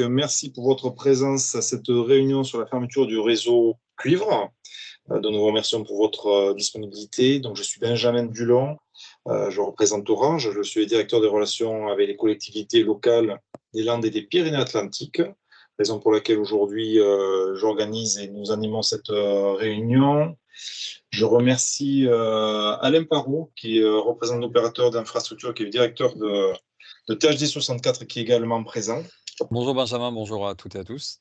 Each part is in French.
Merci pour votre présence à cette réunion sur la fermeture du réseau cuivre. Donc, nous vous remercions pour votre disponibilité. Donc, je suis Benjamin Dulon, je représente Orange. Je suis le directeur des relations avec les collectivités locales des Landes et des Pyrénées-Atlantiques, raison pour laquelle aujourd'hui j'organise et nous animons cette réunion. Je remercie Alain Parot, qui est représentant opérateur d'infrastructure, qui est le directeur de THD 64, qui est également présent. Bonjour Benjamin, bonjour à toutes et à tous.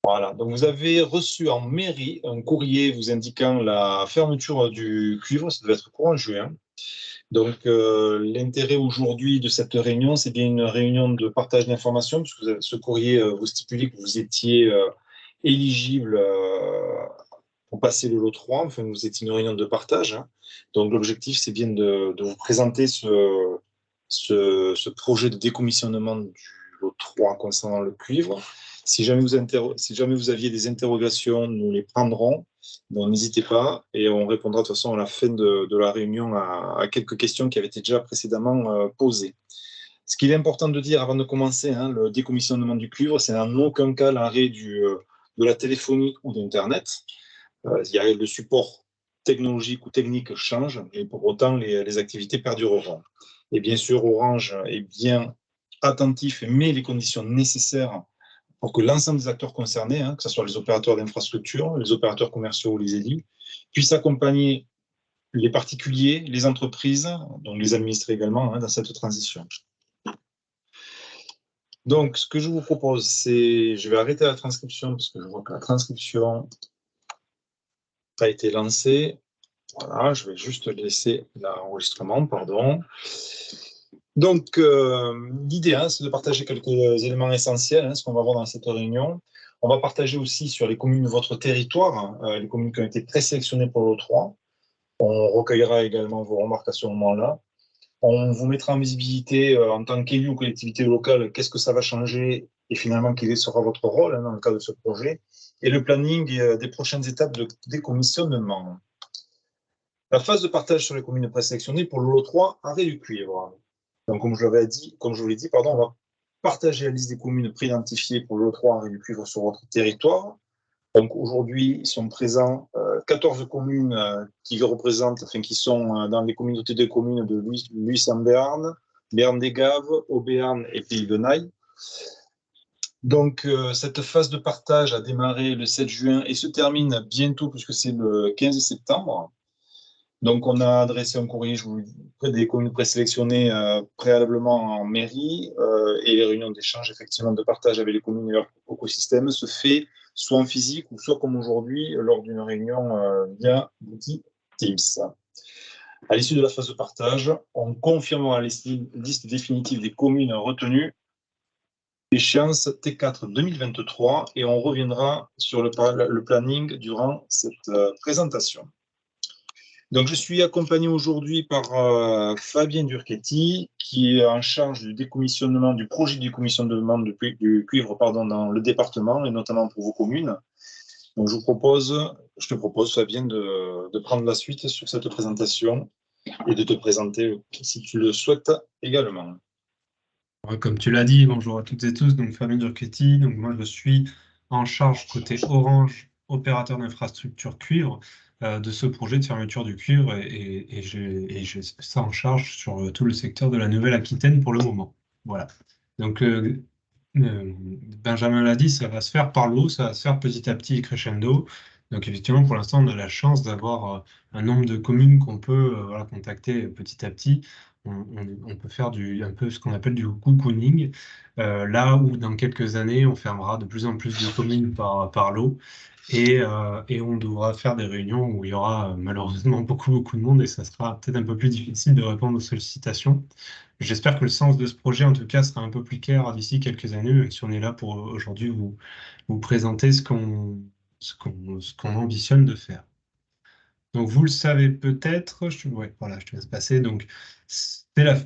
Voilà, donc vous avez reçu en mairie un courrier vous indiquant la fermeture du cuivre, ça devait être courant juin. Donc l'intérêt aujourd'hui de cette réunion, c'est bien une réunion de partage d'informations, puisque ce courrier vous stipulait que vous étiez éligible pour passer le lot 3, enfin vous étiez une réunion de partage. Hein. Donc l'objectif, c'est bien de vous présenter ce projet de décommissionnement du lot 3 concernant le cuivre. Si jamais vous aviez des interrogations, nous les prendrons. Donc n'hésitez pas et on répondra de toute façon à la fin de la réunion à quelques questions qui avaient été déjà précédemment posées. Ce qu'il est important de dire avant de commencer, hein, le décommissionnement du cuivre, c'est en aucun cas l'arrêt de la téléphonie ou d'Internet. Le support technologique ou technique change, et pour autant, les activités perdureront. Et bien sûr, Orange est bien attentif et met les conditions nécessaires pour que l'ensemble des acteurs concernés, hein, que ce soit les opérateurs d'infrastructure, les opérateurs commerciaux ou les élus, puissent accompagner les particuliers, les entreprises, donc les administrés également, hein, dans cette transition. Donc, ce que je vous propose, c'est, je vais arrêter la transcription parce que je vois que la transcription a été lancée. Voilà, je vais juste laisser l'enregistrement, pardon. Donc, l'idée, hein, c'est de partager quelques éléments essentiels, hein, ce qu'on va voir dans cette réunion. On va partager aussi sur les communes de votre territoire, les communes qui ont été présélectionnées pour l'O3. On recueillera également vos remarques à ce moment-là. On vous mettra en visibilité en tant qu'élu ou collectivité locale, qu'est-ce que ça va changer et finalement quel sera votre rôle, hein, dans le cadre de ce projet, et le planning des prochaines étapes de décommissionnement. La phase de partage sur les communes présélectionnées pour le lot 3, arrêt du cuivre. Donc, comme je vous l'ai dit, on va partager la liste des communes préidentifiées pour le lot 3, arrêt du cuivre sur votre territoire. Donc, aujourd'hui, ils sont présents 14 communes qui sont dans les communautés de communes de Luis-en-Béarn, Béarn-des-Gaves, Haut-Béarn et Pays de Naye. Donc, cette phase de partage a démarré le 7 juin et se termine bientôt, puisque c'est le 15 septembre. Donc, on a adressé un courrier auprès des communes présélectionnées préalablement en mairie et les réunions d'échange, effectivement, de partage avec les communes et leur écosystème se fait soit en physique ou soit comme aujourd'hui lors d'une réunion via l'outil Teams. À l'issue de la phase de partage, on confirmera la liste définitive des communes retenues, échéance T4 2023, et on reviendra sur le planning durant cette présentation. Donc, je suis accompagné aujourd'hui par Fabien Durchetti, qui est en charge du décommissionnement, du projet de décommissionnement du cuivre dans le département, et notamment pour vos communes. Donc, je te propose, Fabien, de prendre la suite sur cette présentation et de te présenter, si tu le souhaites, également. Comme tu l'as dit, bonjour à toutes et tous, donc Fabien Durchetti, donc moi je suis en charge côté Orange, opérateur d'infrastructure cuivre, de ce projet de fermeture du cuivre et j'ai ça en charge sur tout le secteur de la Nouvelle-Aquitaine pour le moment. Voilà. Donc Benjamin l'a dit, ça va se faire par l'eau, ça va se faire petit à petit crescendo. Donc effectivement, pour l'instant, on a la chance d'avoir un nombre de communes qu'on peut contacter petit à petit. On peut faire un peu ce qu'on appelle du cocooning, là où dans quelques années, on fermera de plus en plus de communes par lot et on devra faire des réunions où il y aura malheureusement beaucoup de monde et ça sera peut-être un peu plus difficile de répondre aux sollicitations. J'espère que le sens de ce projet, en tout cas, sera un peu plus clair d'ici quelques années, même si on est là pour aujourd'hui vous présenter ce qu'on ambitionne de faire. Donc, vous le savez peut-être, voilà, je te laisse passer. Donc, c'est la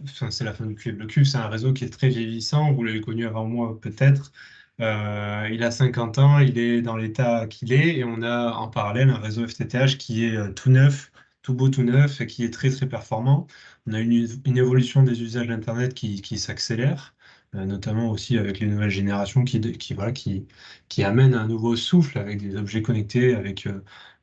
fin du cuivre. Le cuivre, c'est un réseau qui est très vieillissant. Vous l'avez connu avant moi, peut-être. Il a 50 ans, il est dans l'état qu'il est. Et on a en parallèle un réseau FTTH qui est tout neuf, tout beau, tout neuf, et qui est très, très performant. On a une évolution des usages d'Internet qui s'accélère. notamment aussi avec les nouvelles générations qui amènent un nouveau souffle avec des objets connectés, avec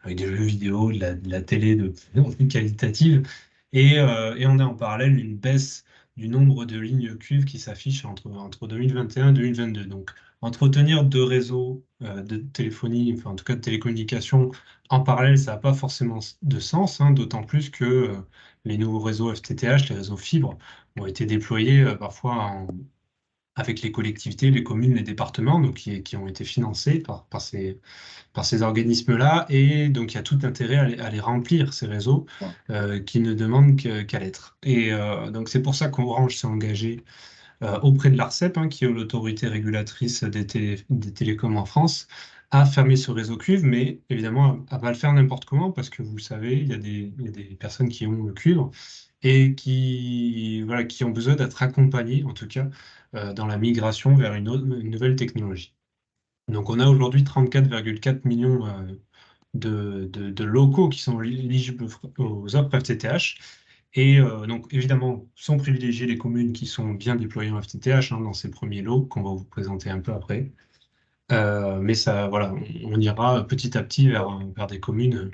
des jeux vidéo, de la télé de plus en plus qualitative. Et on a en parallèle une baisse du nombre de lignes cuivre qui s'affiche entre 2021 et 2022. Donc, entretenir deux réseaux de téléphonie, enfin en tout cas de télécommunications en parallèle, ça n'a pas forcément de sens, hein, d'autant plus que les nouveaux réseaux FTTH, les réseaux fibres, ont été déployés parfois avec les collectivités, les communes, les départements, donc qui ont été financés par ces organismes-là. Et donc, il y a tout intérêt à les remplir, ces réseaux, qui ne demandent qu'à l'être. Et donc, c'est pour ça qu'Orange s'est engagé auprès de l'ARCEP, hein, qui est l'autorité régulatrice des télécoms en France, à fermer ce réseau cuivre, mais évidemment à ne pas le faire n'importe comment, parce que vous le savez, il y a des personnes qui ont le cuivre et voilà, qui ont besoin d'être accompagnées, en tout cas, dans la migration vers une nouvelle technologie. Donc on a aujourd'hui 34,4 millions de locaux qui sont éligibles aux offres FTTH. Et donc, évidemment, sont privilégiées les communes qui sont bien déployées en FTTH, hein, dans ces premiers lots qu'on va vous présenter un peu après. Mais ça, voilà, on ira petit à petit vers des communes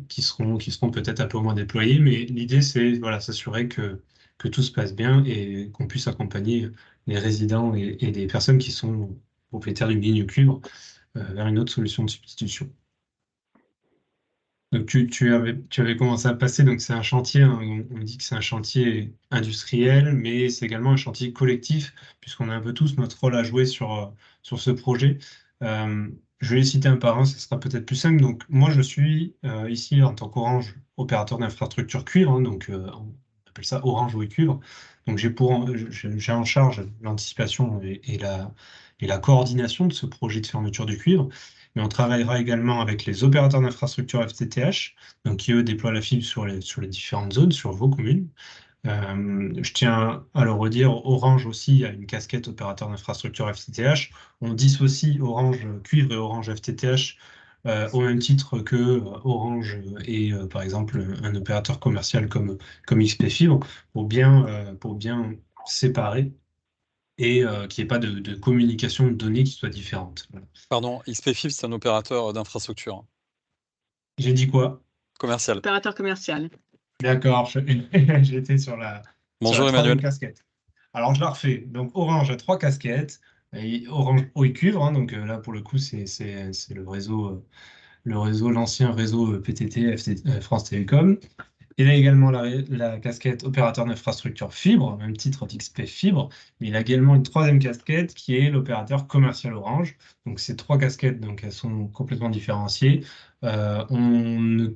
qui seront peut-être un peu moins déployées. Mais l'idée, c'est voilà, s'assurer que tout se passe bien et qu'on puisse accompagner les résidents et les personnes qui sont propriétaires d'une ligne cuivre vers une autre solution de substitution. Donc tu avais commencé à passer, donc c'est un chantier, hein, on dit que c'est un chantier industriel, mais c'est également un chantier collectif, puisqu'on a un peu tous notre rôle à jouer sur ce projet. Je vais les citer un par un, ce sera peut-être plus simple. Donc moi, je suis ici en tant qu'Orange, opérateur d'infrastructure cuivre, hein, donc on appelle ça Orange Oui Cuivre. Donc j'ai en charge l'anticipation et la coordination de ce projet de fermeture du cuivre. Mais on travaillera également avec les opérateurs d'infrastructure FTTH, donc qui eux déploient la fibre sur les différentes zones, sur vos communes. Je tiens à le redire, Orange aussi a une casquette opérateur d'infrastructure FTTH. On dissocie Orange Cuivre et Orange FTTH au même titre que Orange et par exemple un opérateur commercial comme XP Fibre pour bien séparer et qu'il n'y ait pas de communication de données qui soit différente. Voilà. Pardon, XPFIB, c'est un opérateur d'infrastructure J'ai dit quoi? commercial. Opérateur commercial. D'accord, j'étais sur la Bonjour troisième Emmanuel. casquette. Alors je la refais. Donc Orange a trois casquettes. Et Orange Eau et Cuivre, hein, donc là pour le coup c'est l'ancien réseau PTT, France Télécom. Il a également la casquette opérateur d'infrastructure fibre, au même titre d'XP Fibre, mais il a également une troisième casquette qui est l'opérateur commercial Orange. Donc ces trois casquettes, donc elles sont complètement différenciées. On ne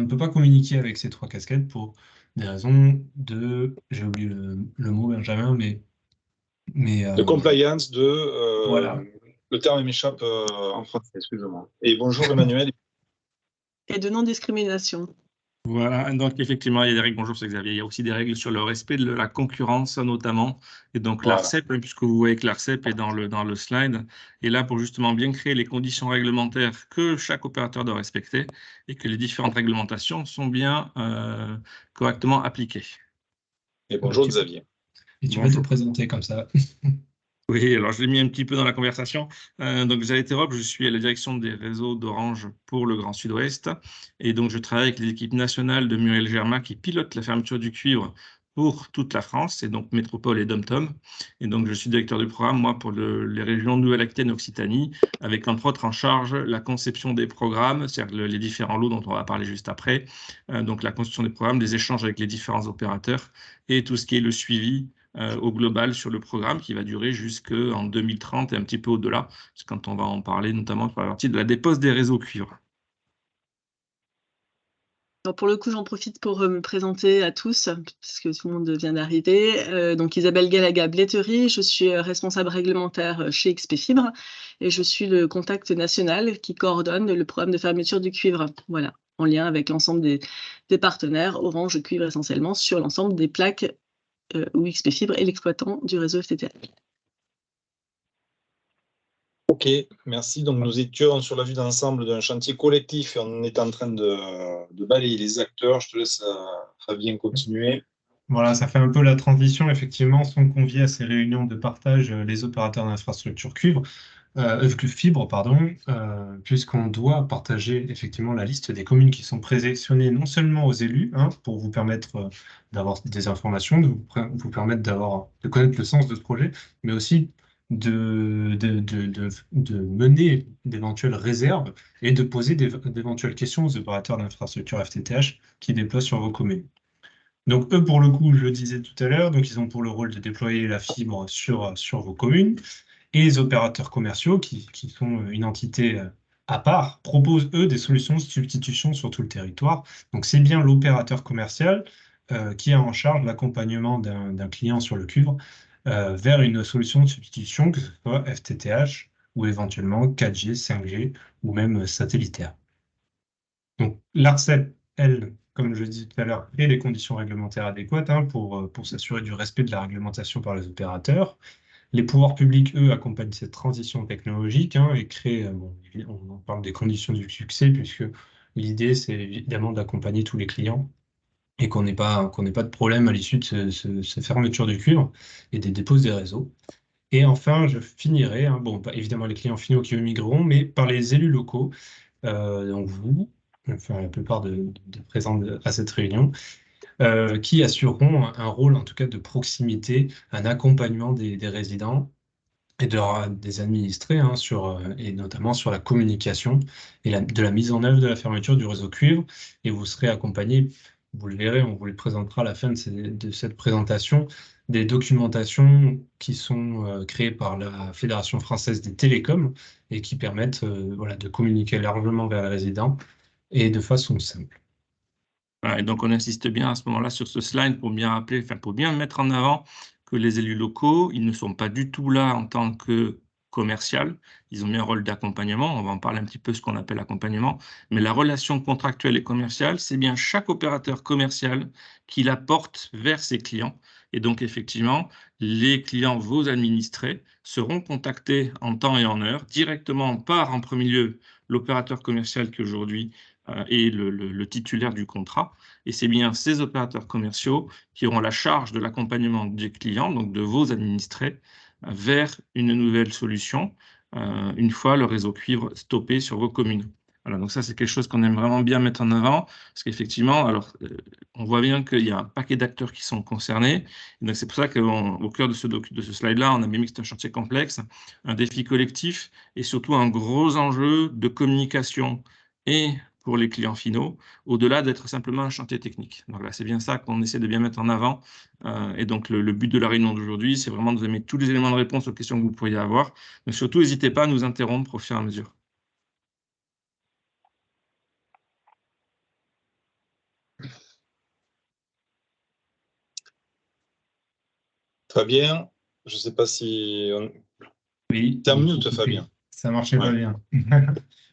peut pas communiquer avec ces trois casquettes pour des raisons j'ai oublié le mot Benjamin, mais De compliance, voilà. le terme m'échappe en français, excusez-moi. Et bonjour Emmanuel. Et de non-discrimination. Voilà, donc effectivement, il y a des règles, bonjour, c'est Xavier, il y a aussi des règles sur le respect de la concurrence notamment, et donc Voilà. l'ARCEP, hein, puisque vous voyez que l'ARCEP est dans le slide, est là pour justement bien créer les conditions réglementaires que chaque opérateur doit respecter et que les différentes réglementations sont bien correctement appliquées. Et bonjour Xavier. Et tu vas te présenter comme ça. Oui, alors je l'ai mis un petit peu dans la conversation. Donc, Xavier Terop, je suis à la direction des réseaux d'Orange pour le Grand Sud-Ouest. Et donc, je travaille avec l'équipe nationale de Muriel Germain qui pilote la fermeture du cuivre pour toute la France, et donc Métropole et Dom-Tom. Et donc, je suis directeur du programme, moi, pour les régions Nouvelle-Aquitaine et Occitanie, avec entre autres en charge la conception des programmes, c'est-à-dire les différents lots dont on va parler juste après. Donc, la conception des programmes, des échanges avec les différents opérateurs et tout ce qui est le suivi au global sur le programme qui va durer jusqu'en 2030 et un petit peu au-delà, quand on va en parler notamment sur la partie de la dépose des réseaux cuivre. Alors pour le coup, j'en profite pour me présenter à tous, puisque tout le monde vient d'arriver. Donc Isabelle Galaga-Blettery, je suis responsable réglementaire chez XP Fibre et je suis le contact national qui coordonne le programme de fermeture du cuivre. Voilà, en lien avec l'ensemble des partenaires, Orange Cuivre essentiellement, sur l'ensemble des plaques où XP Fibre est l'exploitant du réseau FTTH. Ok, merci. Donc nous étions sur la vue d'ensemble d'un chantier collectif et on est en train de balayer les acteurs. Je te laisse, Fabien, continuer. Voilà, ça fait un peu la transition. Effectivement, sont conviés à ces réunions de partage les opérateurs d'infrastructure fibre, pardon, puisqu'on doit partager effectivement la liste des communes qui sont présélectionnées non seulement aux élus, hein, pour vous permettre d'avoir des informations, vous permettre de connaître le sens de ce projet, mais aussi de mener d'éventuelles réserves et de poser d'éventuelles questions aux opérateurs d'infrastructure FTTH qui déploient sur vos communes. Donc eux, pour le coup, je le disais tout à l'heure, donc ils ont pour le rôle de déployer la fibre sur vos communes. Et les opérateurs commerciaux, qui sont une entité à part, proposent, eux, des solutions de substitution sur tout le territoire. Donc c'est bien l'opérateur commercial qui a en charge l'accompagnement d'un client sur le cuivre vers une solution de substitution, que ce soit FTTH ou éventuellement 4G, 5G ou même satellitaire. Donc l'ARCEP, elle, comme je le disais tout à l'heure, crée les conditions réglementaires adéquates hein, pour s'assurer du respect de la réglementation par les opérateurs. Les pouvoirs publics, eux, accompagnent cette transition technologique hein, et créent, on en parle des conditions du succès, puisque l'idée, c'est évidemment d'accompagner tous les clients et qu'on n'ait pas de problème à l'issue de ces fermetures du cuivre et des dépôts des réseaux. Et enfin, je finirai, hein, bon, pas évidemment les clients finaux qui migreront, mais par les élus locaux, donc vous, enfin la plupart de présents à cette réunion, qui assureront un rôle en tout cas de proximité, un accompagnement des résidents et des administrés, hein, et notamment sur la communication et de la mise en œuvre de la fermeture du réseau cuivre. Et vous serez accompagné, vous le verrez, on vous le présentera à la fin de cette présentation, des documentations qui sont créées par la Fédération française des télécoms et qui permettent voilà, de communiquer largement vers les résidents et de façon simple. Voilà, et donc, on insiste bien à ce moment-là sur ce slide pour bien rappeler, enfin, pour bien mettre en avant que les élus locaux, ils ne sont pas du tout là en tant que commercial. Ils ont mis un rôle d'accompagnement. On va en parler un petit peu ce qu'on appelle accompagnement. Mais la relation contractuelle et commerciale, c'est bien chaque opérateur commercial qui la porte vers ses clients. Et donc, effectivement, les clients, vos administrés, seront contactés en temps et en heure directement par, en premier lieu, l'opérateur commercial qui aujourd'hui est le titulaire du contrat. Et c'est bien ces opérateurs commerciaux qui auront la charge de l'accompagnement des clients, donc de vos administrés, vers une nouvelle solution, une fois le réseau cuivre stoppé sur vos communes. Voilà, donc ça, c'est quelque chose qu'on aime vraiment bien mettre en avant, parce qu'effectivement, alors, on voit bien qu'il y a un paquet d'acteurs qui sont concernés. Et donc, c'est pour ça qu'au cœur de ce slide-là, on a bien mis que c'est un chantier complexe, un défi collectif et surtout un gros enjeu de communication et pour les clients finaux, au-delà d'être simplement un chantier technique. Donc là, c'est bien ça qu'on essaie de bien mettre en avant. Et donc, le but de la réunion d'aujourd'hui, c'est vraiment de vous mettre tous les éléments de réponse aux questions que vous pourriez avoir. Mais surtout, n'hésitez pas à nous interrompre au fur et à mesure. Très bien. Je ne sais pas si... Oui, T'es en mute, Fabien. Ça marchait pas Ouais. bien.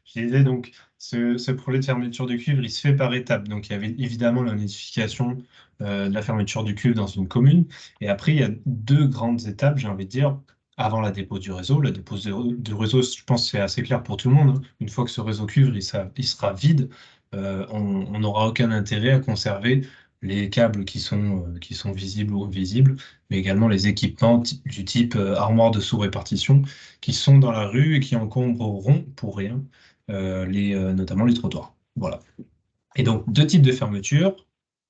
Je disais donc, ce projet de fermeture du cuivre, il se fait par étapes. Donc, il y avait évidemment la notification de la fermeture du cuivre dans une commune. Et après, il y a deux grandes étapes, j'ai envie de dire, avant la dépose du réseau. La dépose du réseau, je pense que c'est assez clair pour tout le monde, hein. Une fois que ce réseau cuivre il sera vide, on n'aura aucun intérêt à conserver les câbles qui sont visibles ou invisibles, mais également les équipements du type armoire de sous-répartition qui sont dans la rue et qui encombreront pour rien notamment les trottoirs. Voilà. Et donc, deux types de fermeture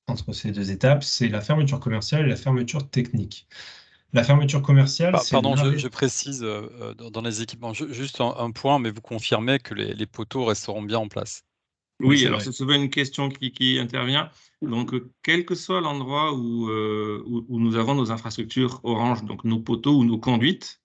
entre ces deux étapes, c'est la fermeture commerciale et la fermeture technique. La fermeture commerciale, c'est Pardon, je précise dans les équipements, juste un point, mais vous confirmez que les poteaux resteront bien en place. Oui, c'est alors vrai. c'est souvent une question qui intervient. Donc, quel que soit l'endroit où nous avons nos infrastructures Orange, donc nos poteaux ou nos conduites,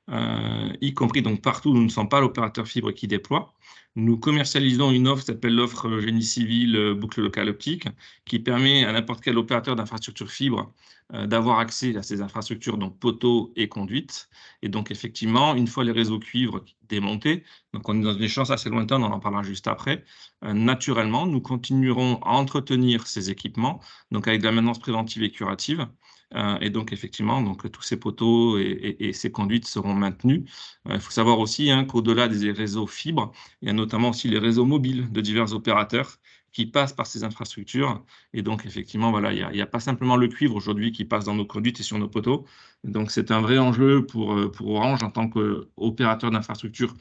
y compris donc partout où nous ne sommes pas l'opérateur fibre qui déploie. Nous commercialisons une offre qui s'appelle l'offre génie civil boucle locale optique, qui permet à n'importe quel opérateur d'infrastructure fibre d'avoir accès à ces infrastructures, donc poteaux et conduites. Et donc, effectivement, une fois les réseaux cuivre démontés, donc on est dans une échéance assez lointaine, on en parlera juste après, naturellement, nous continuerons à entretenir ces équipements, donc avec de la maintenance préventive et curative. Et donc, effectivement, donc, tous ces poteaux et ces conduites seront maintenus. Il faut savoir aussi qu'au-delà des réseaux fibres, il y a notamment aussi les réseaux mobiles de divers opérateurs qui passent par ces infrastructures. Et donc, effectivement, voilà, il n'y a pas simplement le cuivre aujourd'hui qui passe dans nos conduites et sur nos poteaux. Donc, c'est un vrai enjeu pour Orange en tant qu'opérateur d'infrastructures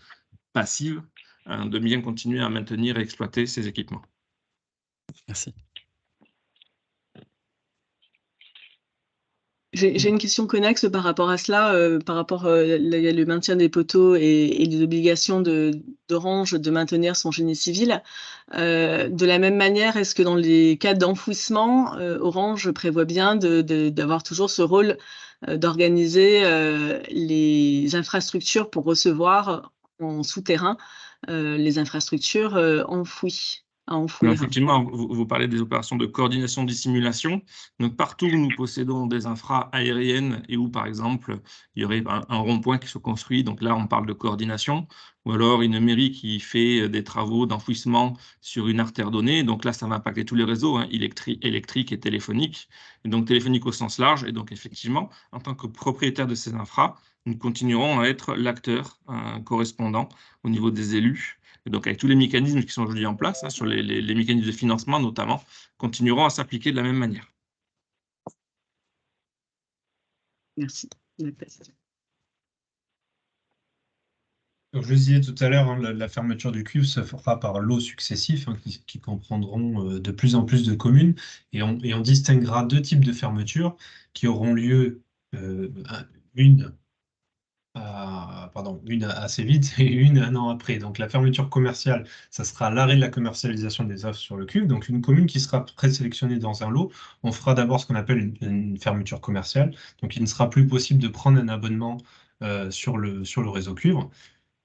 passives de bien continuer à maintenir et exploiter ces équipements. Merci. J'ai une question connexe par rapport à cela, par rapport le maintien des poteaux et les obligations d'Orange de maintenir son génie civil. De la même manière, est-ce que dans les cas d'enfouissement, Orange prévoit bien d'avoir toujours ce rôle d'organiser les infrastructures pour recevoir en souterrain les infrastructures enfouies, à Alors, enfouir? effectivement, vous parlez des opérations de coordination dissimulation. Donc, partout où nous possédons des infras aériennes et où, par exemple, il y aurait un rond-point qui se construit, donc là, on parle de coordination, ou alors une mairie qui fait des travaux d'enfouissement sur une artère donnée. Donc là, ça va impacter tous les réseaux, hein, électriques et téléphoniques, et donc téléphoniques au sens large. Et donc, effectivement, en tant que propriétaire de ces infras, nous continuerons à être l'acteur correspondant au niveau des élus. Et donc, avec tous les mécanismes qui sont aujourd'hui en place, hein, sur les mécanismes de financement notamment, continueront à s'appliquer de la même manière. Merci. Donc, je le disais tout à l'heure, hein, la fermeture du cuivre se fera par lots successifs hein, qui comprendront de plus en plus de communes. Et on distinguera deux types de fermetures qui auront lieu, une assez vite et une un an après. Donc la fermeture commerciale, ça sera l'arrêt de la commercialisation des offres sur le cuivre. Donc une commune qui sera présélectionnée dans un lot, on fera d'abord ce qu'on appelle une fermeture commerciale. Donc il ne sera plus possible de prendre un abonnement sur le réseau cuivre.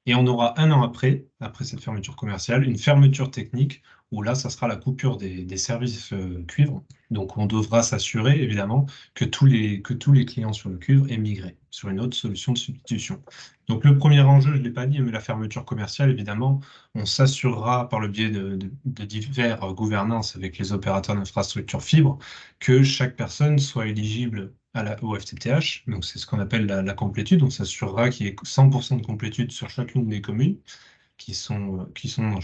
Et on aura un an après cette fermeture commerciale, une fermeture technique où là, ça sera la coupure des services cuivre. Donc, on devra s'assurer, évidemment, que tous les clients sur le cuivre aient migré sur une autre solution de substitution. Donc, le premier enjeu, je ne l'ai pas dit, mais la fermeture commerciale, évidemment, on s'assurera par le biais de divers gouvernances avec les opérateurs d'infrastructure fibre que chaque personne soit éligible au FTTH. Donc, c'est ce qu'on appelle la complétude. On s'assurera qu'il y ait 100% de complétude sur chacune des communes qui sont dans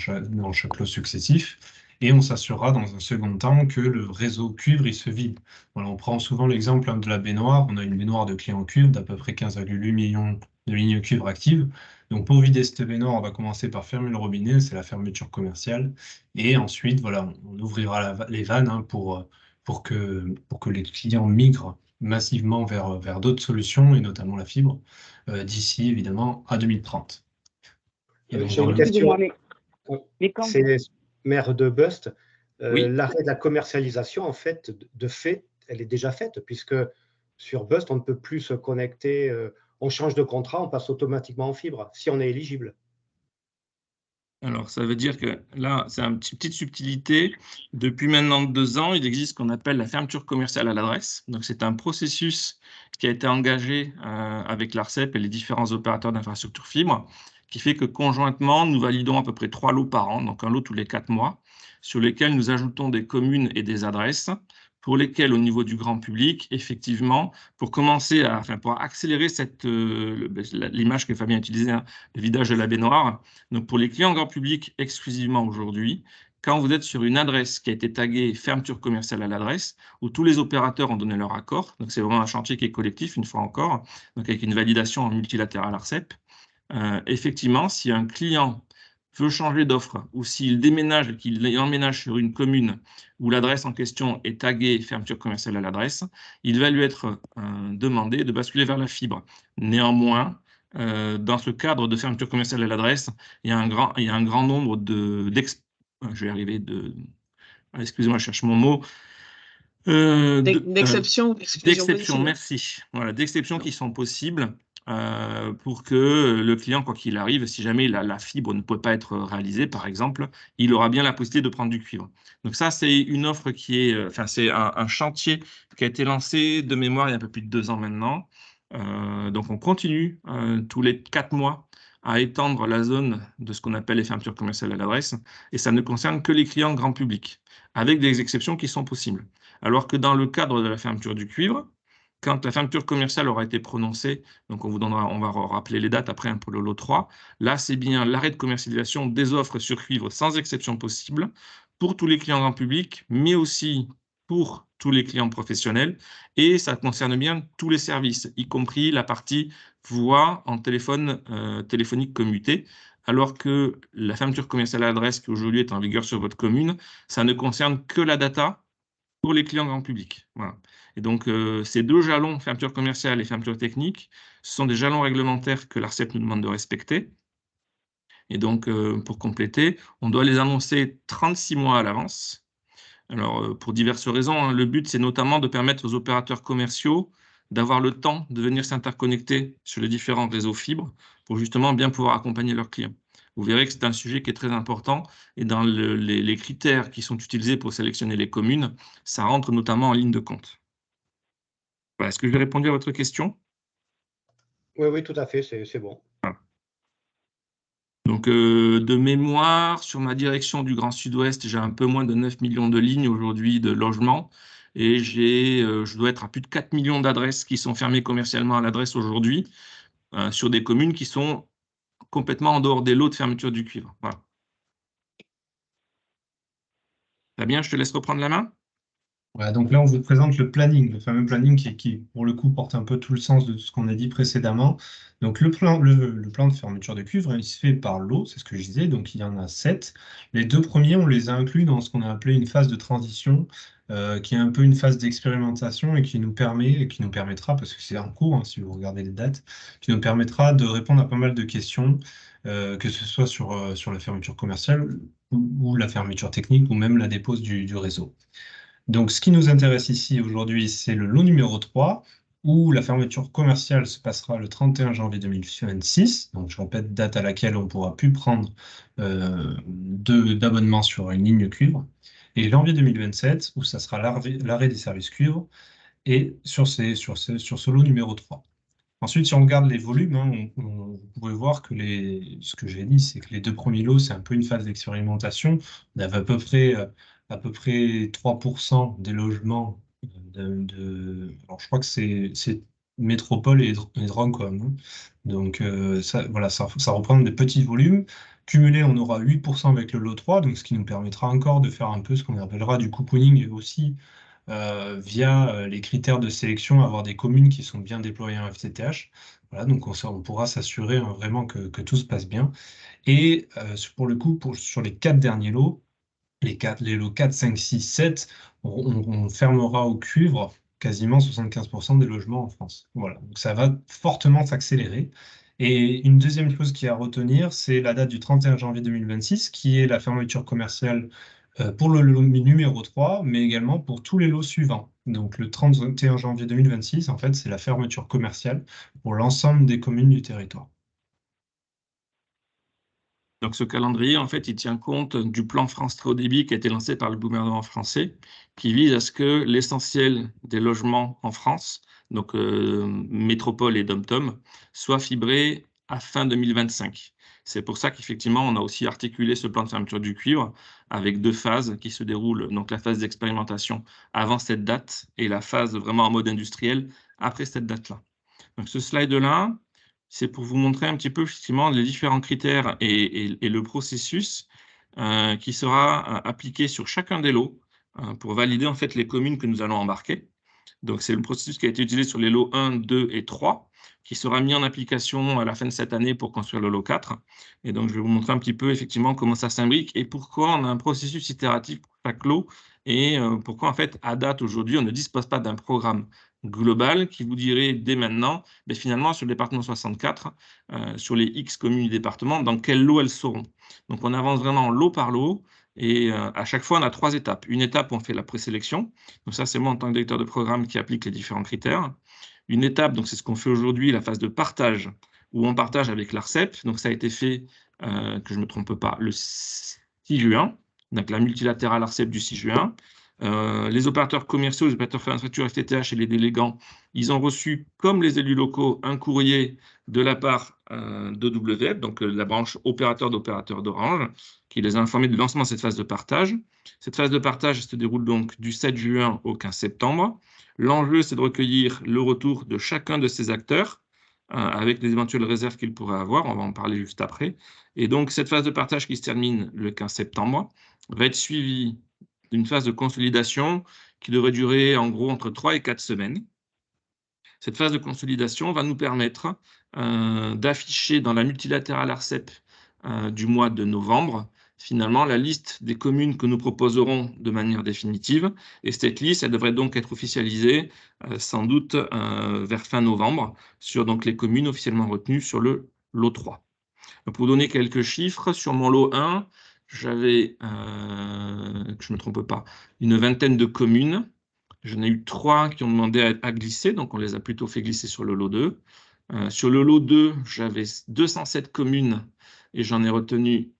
chaque lot successif. Et on s'assurera dans un second temps que le réseau cuivre, il se vide. Voilà, on prend souvent l'exemple de la baignoire. On a une baignoire de clients cuivre d'à peu près 15,8 millions de lignes cuivre actives. Donc pour vider cette baignoire, on va commencer par fermer le robinet, c'est la fermeture commerciale. Et ensuite, voilà, on ouvrira les vannes hein, pour que les clients migrent massivement vers d'autres solutions, et notamment la fibre, d'ici évidemment à 2030. J'ai une question. C'est maire de Bust. Oui. L'arrêt de la commercialisation, en fait, de fait, elle est déjà faite, puisque sur Bust, on ne peut plus se connecter. On change de contrat, on passe automatiquement en fibre, si on est éligible. Alors, ça veut dire que là, c'est une petite subtilité. Depuis maintenant 2 ans, il existe ce qu'on appelle la fermeture commerciale à l'adresse. Donc, c'est un processus qui a été engagé avec l'ARCEP et les différents opérateurs d'infrastructures fibre, qui fait que conjointement, nous validons à peu près 3 lots par an, donc un lot tous les 4 mois, sur lesquels nous ajoutons des communes et des adresses, pour lesquelles, au niveau du grand public, effectivement, pour commencer pour accélérer l'image que Fabien utilisait, hein, le vidage de la baignoire. Donc, pour les clients grand public exclusivement aujourd'hui, quand vous êtes sur une adresse qui a été taguée fermeture commerciale à l'adresse, où tous les opérateurs ont donné leur accord, donc c'est vraiment un chantier qui est collectif, une fois encore, donc avec une validation en multilatéral ARCEP, effectivement, si un client veut changer d'offre ou s'il déménage et qu'il emménage sur une commune où l'adresse en question est taguée fermeture commerciale à l'adresse, il va lui être demandé de basculer vers la fibre. Néanmoins, dans ce cadre de fermeture commerciale à l'adresse, il y a un grand nombre excusez-moi, je cherche mon mot. D'exception, d'exception, merci. Voilà, d'exceptions qui sont possibles pour que le client, quoi qu'il arrive, si jamais la fibre ne peut pas être réalisée, par exemple, il aura bien la possibilité de prendre du cuivre. Donc ça, c'est une offre qui est, c'est un chantier qui a été lancé de mémoire il y a un peu plus de 2 ans maintenant. Donc on continue tous les 4 mois à étendre la zone de ce qu'on appelle les fermetures commerciales à l'adresse, et ça ne concerne que les clients grand public, avec des exceptions qui sont possibles. Alors que dans le cadre de la fermeture du cuivre, quand la fermeture commerciale aura été prononcée, donc on va rappeler les dates après pour le lot 3, là c'est bien l'arrêt de commercialisation des offres sur cuivre sans exception possible pour tous les clients grand public, mais aussi pour tous les clients professionnels, et ça concerne bien tous les services, y compris la partie voix en téléphonique commuté, alors que la fermeture commerciale à l'adresse qui aujourd'hui est en vigueur sur votre commune, ça ne concerne que la data pour les clients grand public. Voilà. Et donc, ces deux jalons, fermeture commerciale et fermeture technique, ce sont des jalons réglementaires que l'ARCEP nous demande de respecter. Et donc, pour compléter, on doit les annoncer 36 mois à l'avance. Alors, pour diverses raisons, hein, le but, c'est notamment de permettre aux opérateurs commerciaux d'avoir le temps de venir s'interconnecter sur les différents réseaux fibres pour justement bien pouvoir accompagner leurs clients. Vous verrez que c'est un sujet qui est très important et dans les critères qui sont utilisés pour sélectionner les communes, ça rentre notamment en ligne de compte. Voilà, est-ce que j'ai répondu à votre question? Oui, oui, tout à fait, c'est bon. Donc, de mémoire, sur ma direction du Grand Sud-Ouest, j'ai un peu moins de 9 millions de lignes aujourd'hui de logement et je dois être à plus de 4 millions d'adresses qui sont fermées commercialement à l'adresse aujourd'hui sur des communes qui sont complètement en dehors des lots de fermeture du cuivre. Voilà. Très bien, je te laisse reprendre la main. Voilà, donc là, on vous présente le planning, le fameux planning qui, pour le coup, porte un peu tout le sens de ce qu'on a dit précédemment. Donc, le plan de fermeture de cuivre, il se fait par lot, c'est ce que je disais, donc il y en a 7. Les deux premiers, on les a inclus dans ce qu'on a appelé une phase de transition, qui est un peu une phase d'expérimentation et qui nous permettra, parce que c'est en cours, hein, si vous regardez les dates, qui nous permettra de répondre à pas mal de questions, que ce soit sur la fermeture commerciale ou la fermeture technique ou même la dépose du réseau. Donc, ce qui nous intéresse ici aujourd'hui, c'est le lot numéro 3, où la fermeture commerciale se passera le 31 janvier 2026. Donc, je répète, date à laquelle on ne pourra plus prendre d'abonnement sur une ligne cuivre. Et janvier 2027, où ça sera l'arrêt des services cuivre, et sur ce lot numéro 3. Ensuite, si on regarde les volumes, hein, vous pouvez voir que ce que j'ai dit, c'est que les deux premiers lots, c'est un peu une phase d'expérimentation. On avait à peu près 3% des logements alors je crois que c'est Métropole et Drumcom, hein. Donc voilà, ça représente des petits volumes. Cumulé, on aura 8% avec le lot 3, donc ce qui nous permettra encore de faire un peu ce qu'on appellera du cocooning aussi via les critères de sélection, avoir des communes qui sont bien déployées en FTTH. Voilà, donc on pourra s'assurer hein, vraiment que tout se passe bien. Et pour le coup, sur les 4 derniers lots, les lots 4, 5, 6, 7, on fermera au cuivre quasiment 75% des logements en France. Voilà, donc ça va fortement s'accélérer. Et une deuxième chose qui est à retenir, c'est la date du 31 janvier 2026, qui est la fermeture commerciale pour le lot numéro 3, mais également pour tous les lots suivants. Donc le 31 janvier 2026, en fait, c'est la fermeture commerciale pour l'ensemble des communes du territoire. Donc, ce calendrier, en fait, il tient compte du plan France Très Haut Débit qui a été lancé par le gouvernement français, qui vise à ce que l'essentiel des logements en France, donc métropole et dom-tom, soient fibrés à fin 2025. C'est pour ça qu'effectivement, on a aussi articulé ce plan de fermeture du cuivre avec 2 phases qui se déroulent. Donc, la phase d'expérimentation avant cette date et la phase vraiment en mode industriel après cette date-là. Donc, ce slide-là, c'est pour vous montrer un petit peu effectivement les différents critères et le processus qui sera appliqué sur chacun des lots pour valider en fait les communes que nous allons embarquer. Donc, c'est le processus qui a été utilisé sur les lots 1, 2 et 3, qui sera mis en application à la fin de cette année pour construire le lot 4. Et donc, je vais vous montrer un petit peu effectivement comment ça s'imbrique et pourquoi on a un processus itératif pour chaque lot et pourquoi en fait, à date aujourd'hui, on ne dispose pas d'un programme global qui vous dirait dès maintenant, mais finalement sur le département 64, sur les X communes du département, dans quel lot elles seront. Donc, on avance vraiment lot par lot. Et à chaque fois, on a 3 étapes. Une étape, on fait la présélection. Donc ça, c'est moi en tant que directeur de programme qui applique les différents critères. Une étape, donc c'est ce qu'on fait aujourd'hui, la phase de partage, où on partage avec l'ARCEP. Donc ça a été fait, que je ne me trompe pas, le 6 juin, donc la multilatérale ARCEP du 6 juin. Les opérateurs commerciaux, les opérateurs d'infrastructure FTTH et les délégants, ils ont reçu, comme les élus locaux, un courrier de la part d'EWF, donc la branche opérateur d'opérateurs d'Orange, qui les a informés du lancement de cette phase de partage. Cette phase de partage se déroule donc du 7 juin au 15 septembre. L'enjeu, c'est de recueillir le retour de chacun de ces acteurs avec les éventuelles réserves qu'il pourrait avoir. On va en parler juste après. Et donc, cette phase de partage qui se termine le 15 septembre va être suivie d'une phase de consolidation qui devrait durer en gros entre 3 et 4 semaines. Cette phase de consolidation va nous permettre d'afficher dans la multilatérale ARCEP du mois de novembre, finalement, la liste des communes que nous proposerons de manière définitive. Et cette liste, elle devrait donc être officialisée sans doute vers fin novembre sur donc, les communes officiellement retenues sur le lot 3. Donc, pour vous donner quelques chiffres, sur mon lot 1, j'avais, que je ne me trompe pas, une vingtaine de communes. J'en ai eu 3 qui ont demandé à glisser, donc on les a plutôt fait glisser sur le lot 2. Sur le lot 2, j'avais 207 communes et j'en ai retenu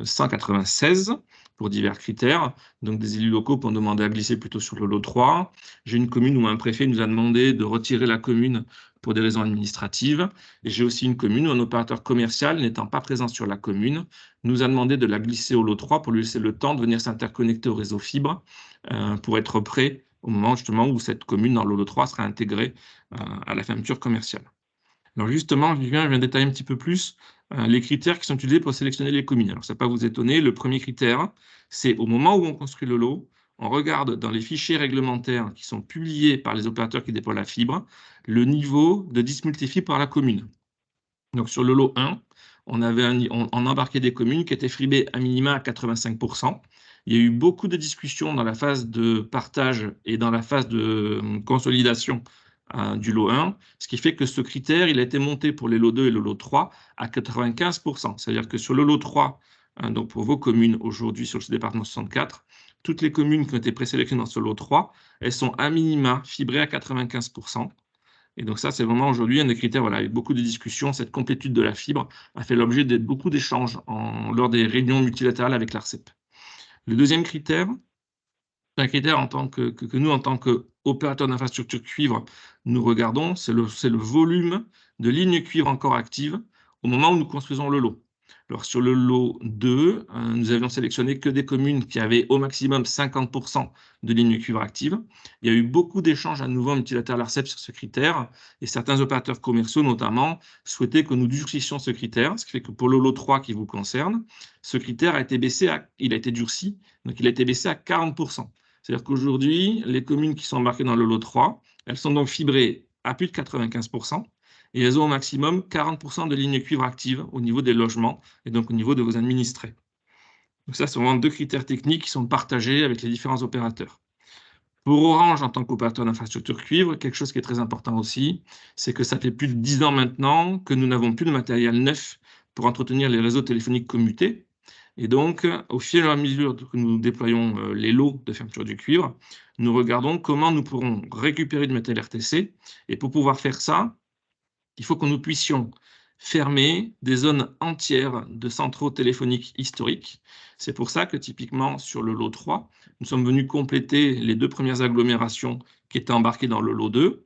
196 pour divers critères. Donc des élus locaux qui ont demandé à glisser plutôt sur le lot 3. J'ai une commune où un préfet nous a demandé de retirer la commune pour des raisons administratives. Et j'ai aussi une commune où un opérateur commercial, n'étant pas présent sur la commune, nous a demandé de la glisser au lot 3 pour lui laisser le temps de venir s'interconnecter au réseau fibre pour être prêt au moment justement où cette commune dans le lot 3 sera intégrée à la fermeture commerciale. Alors justement, je viens détailler un petit peu plus les critères qui sont utilisés pour sélectionner les communes. Alors ça ne va pas vous étonner, le premier critère, c'est au moment où on construit le lot, on regarde dans les fichiers réglementaires qui sont publiés par les opérateurs qui déploient la fibre, le niveau de dismultifié par la commune. Donc sur le lot 1, on embarquait des communes qui étaient fibrées à minima à 85%. Il y a eu beaucoup de discussions dans la phase de partage et dans la phase de consolidation du lot 1, ce qui fait que ce critère, il a été monté pour les lots 2 et le lot 3 à 95%. C'est-à-dire que sur le lot 3, donc pour vos communes aujourd'hui sur ce département 64, toutes les communes qui ont été présélectionnées dans ce lot 3, elles sont à minima fibrées à 95%. Et donc ça, c'est vraiment aujourd'hui un des critères, voilà, avec beaucoup de discussions. Cette complétude de la fibre a fait l'objet de beaucoup d'échanges lors des réunions multilatérales avec l'ARCEP. Le deuxième critère, c'est un critère en tant que nous, en tant qu'opérateur d'infrastructure cuivre, nous regardons, c'est le volume de lignes cuivre encore actives au moment où nous construisons le lot. Alors, sur le lot 2, nous avions sélectionné que des communes qui avaient au maximum 50% de lignes cuivre actives. Il y a eu beaucoup d'échanges à nouveau en multilatéral ARCEP sur ce critère, et certains opérateurs commerciaux, notamment, souhaitaient que nous durcissions ce critère, ce qui fait que pour le lot 3 qui vous concerne, ce critère a été durci, donc il a été baissé à 40%. C'est-à-dire qu'aujourd'hui, les communes qui sont embarquées dans le lot 3, elles sont donc fibrées à plus de 95%, et elles ont au maximum 40% de lignes cuivre actives au niveau des logements et donc au niveau de vos administrés. Donc ça, c'est vraiment 2 critères techniques qui sont partagés avec les différents opérateurs. Pour Orange, en tant qu'opérateur d'infrastructure cuivre, quelque chose qui est très important aussi, c'est que ça fait plus de 10 ans maintenant que nous n'avons plus de matériel neuf pour entretenir les réseaux téléphoniques commutés. Et donc, au fur et à mesure que nous déployons les lots de fermeture du cuivre, nous regardons comment nous pourrons récupérer du matériel RTC. Et pour pouvoir faire ça, il faut que nous puissions fermer des zones entières de centraux téléphoniques historiques. C'est pour ça que typiquement sur le lot 3, nous sommes venus compléter les 2 premières agglomérations qui étaient embarquées dans le lot 2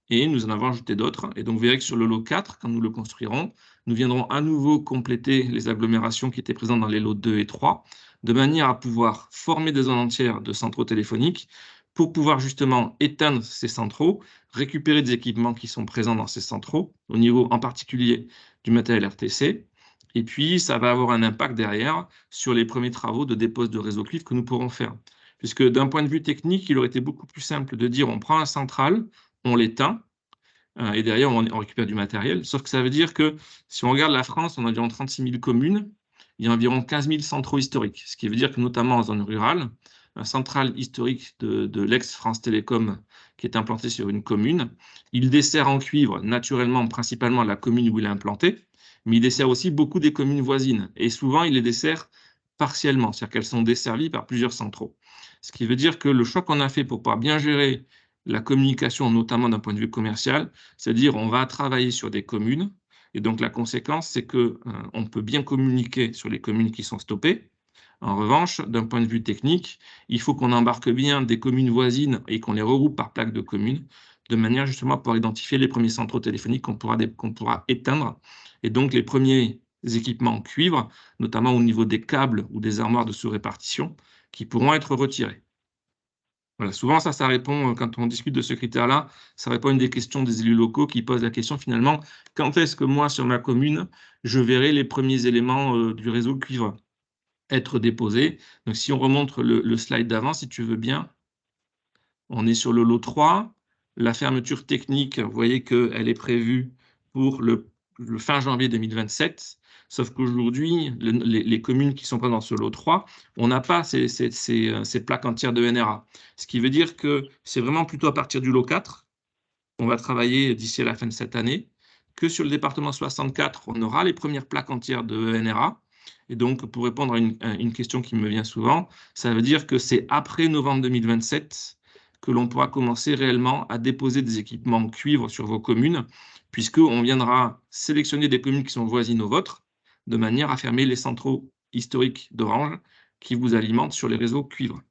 et nous en avons ajouté d'autres. Et donc vous verrez que sur le lot 4, quand nous le construirons, nous viendrons à nouveau compléter les agglomérations qui étaient présentes dans les lots 2 et 3 de manière à pouvoir former des zones entières de centraux téléphoniques pour pouvoir justement éteindre ces centraux, récupérer des équipements qui sont présents dans ces centraux, au niveau en particulier du matériel RTC, et puis ça va avoir un impact derrière sur les premiers travaux de dépose de réseau cuivre que nous pourrons faire. Puisque d'un point de vue technique, il aurait été beaucoup plus simple de dire on prend un central, on l'éteint, et derrière on récupère du matériel, sauf que ça veut dire que si on regarde la France, on a environ 36 000 communes, il y a environ 15 000 centraux historiques, ce qui veut dire que notamment en zone rurale, un central historique de l'ex-France Télécom qui est implanté sur une commune. Il dessert en cuivre naturellement, principalement la commune où il est implanté, mais il dessert aussi beaucoup des communes voisines. Et souvent, il les dessert partiellement, c'est-à-dire qu'elles sont desservies par plusieurs centraux. Ce qui veut dire que le choix qu'on a fait pour pouvoir bien gérer la communication, notamment d'un point de vue commercial, c'est-à-dire on va travailler sur des communes, et donc la conséquence, c'est qu'on peut bien communiquer sur les communes qui sont stoppées. En revanche, d'un point de vue technique, il faut qu'on embarque bien des communes voisines et qu'on les regroupe par plaque de communes, de manière justement à pouvoir identifier les premiers centraux téléphoniques qu'on pourra éteindre, et donc les premiers équipements en cuivre, notamment au niveau des câbles ou des armoires de sous-répartition, qui pourront être retirés. Voilà, souvent, ça répond, quand on discute de ce critère-là, ça répond à une des questions des élus locaux qui posent la question finalement, quand est-ce que moi, sur ma commune, je verrai les premiers éléments du réseau cuivre être déposés? Donc, si on remonte le slide d'avant, si tu veux bien, on est sur le lot 3. La fermeture technique, vous voyez qu'elle est prévue pour le fin janvier 2027. Sauf qu'aujourd'hui, les communes qui sont pas dans ce lot 3, on n'a pas ces plaques entières de NRA. Ce qui veut dire que c'est vraiment plutôt à partir du lot 4, on va travailler d'ici à la fin de cette année, que sur le département 64, on aura les premières plaques entières de NRA. Et donc, pour répondre à une question qui me vient souvent, ça veut dire que c'est après novembre 2027 que l'on pourra commencer réellement à déposer des équipements cuivre sur vos communes, puisqu'on viendra sélectionner des communes qui sont voisines aux vôtres, de manière à fermer les centraux historiques d'Orange qui vous alimentent sur les réseaux cuivre.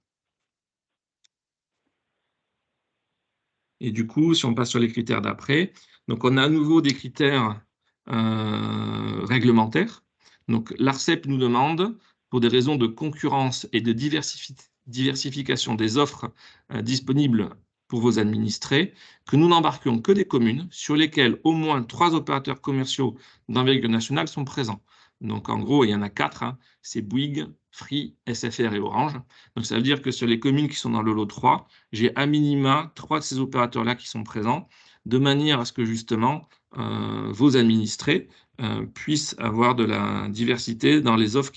Et du coup, si on passe sur les critères d'après, donc on a à nouveau des critères réglementaires. Donc l'ARCEP nous demande, pour des raisons de concurrence et de diversification des offres disponibles pour vos administrés, que nous n'embarquions que des communes sur lesquelles au moins 3 opérateurs commerciaux d'envergure nationale sont présents. Donc en gros, il y en a 4, hein, c'est Bouygues, Free, SFR et Orange. Donc ça veut dire que sur les communes qui sont dans le lot 3, j'ai à minima 3 de ces opérateurs-là qui sont présents, de manière à ce que justement vos administrés puissent avoir de la diversité dans les offres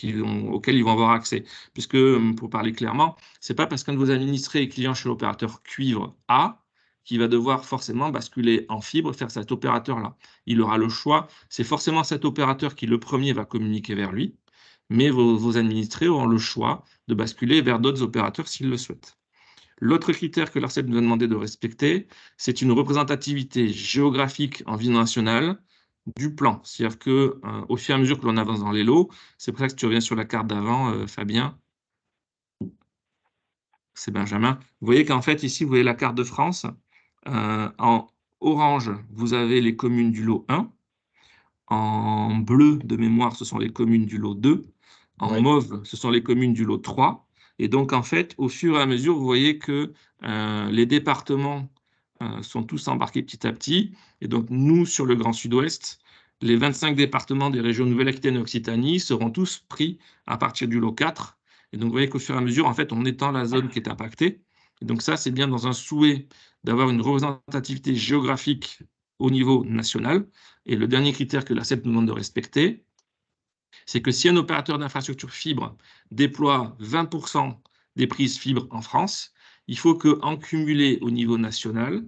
auxquelles ils vont avoir accès. Puisque, pour parler clairement, ce n'est pas parce qu'un de vos administrés est client chez l'opérateur cuivre A qu'il va devoir forcément basculer en fibre, faire cet opérateur-là. Il aura le choix, c'est forcément cet opérateur qui, le premier, va communiquer vers lui, mais vos administrés auront le choix de basculer vers d'autres opérateurs s'ils le souhaitent. L'autre critère que l'ARCEP nous a demandé de respecter, c'est une représentativité géographique en vie nationale du plan. C'est-à-dire qu'au fur et à mesure que l'on avance dans les lots, c'est pour ça que tu reviens sur la carte d'avant, Fabien, c'est Benjamin. Vous voyez qu'en fait, ici, vous voyez la carte de France. En orange, vous avez les communes du lot 1. En bleu, de mémoire, ce sont les communes du lot 2. En mauve, ce sont les communes du lot 3. Et donc, en fait, au fur et à mesure, vous voyez que les départements sont tous embarqués petit à petit. Et donc, nous, sur le Grand Sud-Ouest, les 25 départements des régions Nouvelle-Aquitaine et Occitanie seront tous pris à partir du lot 4. Et donc, vous voyez qu'au fur et à mesure, en fait, on étend la zone qui est impactée. Et donc, ça, c'est bien dans un souhait d'avoir une représentativité géographique au niveau national. Et le dernier critère que l'ARCEP nous demande de respecter, c'est que si un opérateur d'infrastructure fibre déploie 20% des prises fibre en France, il faut qu'en cumulé au niveau national,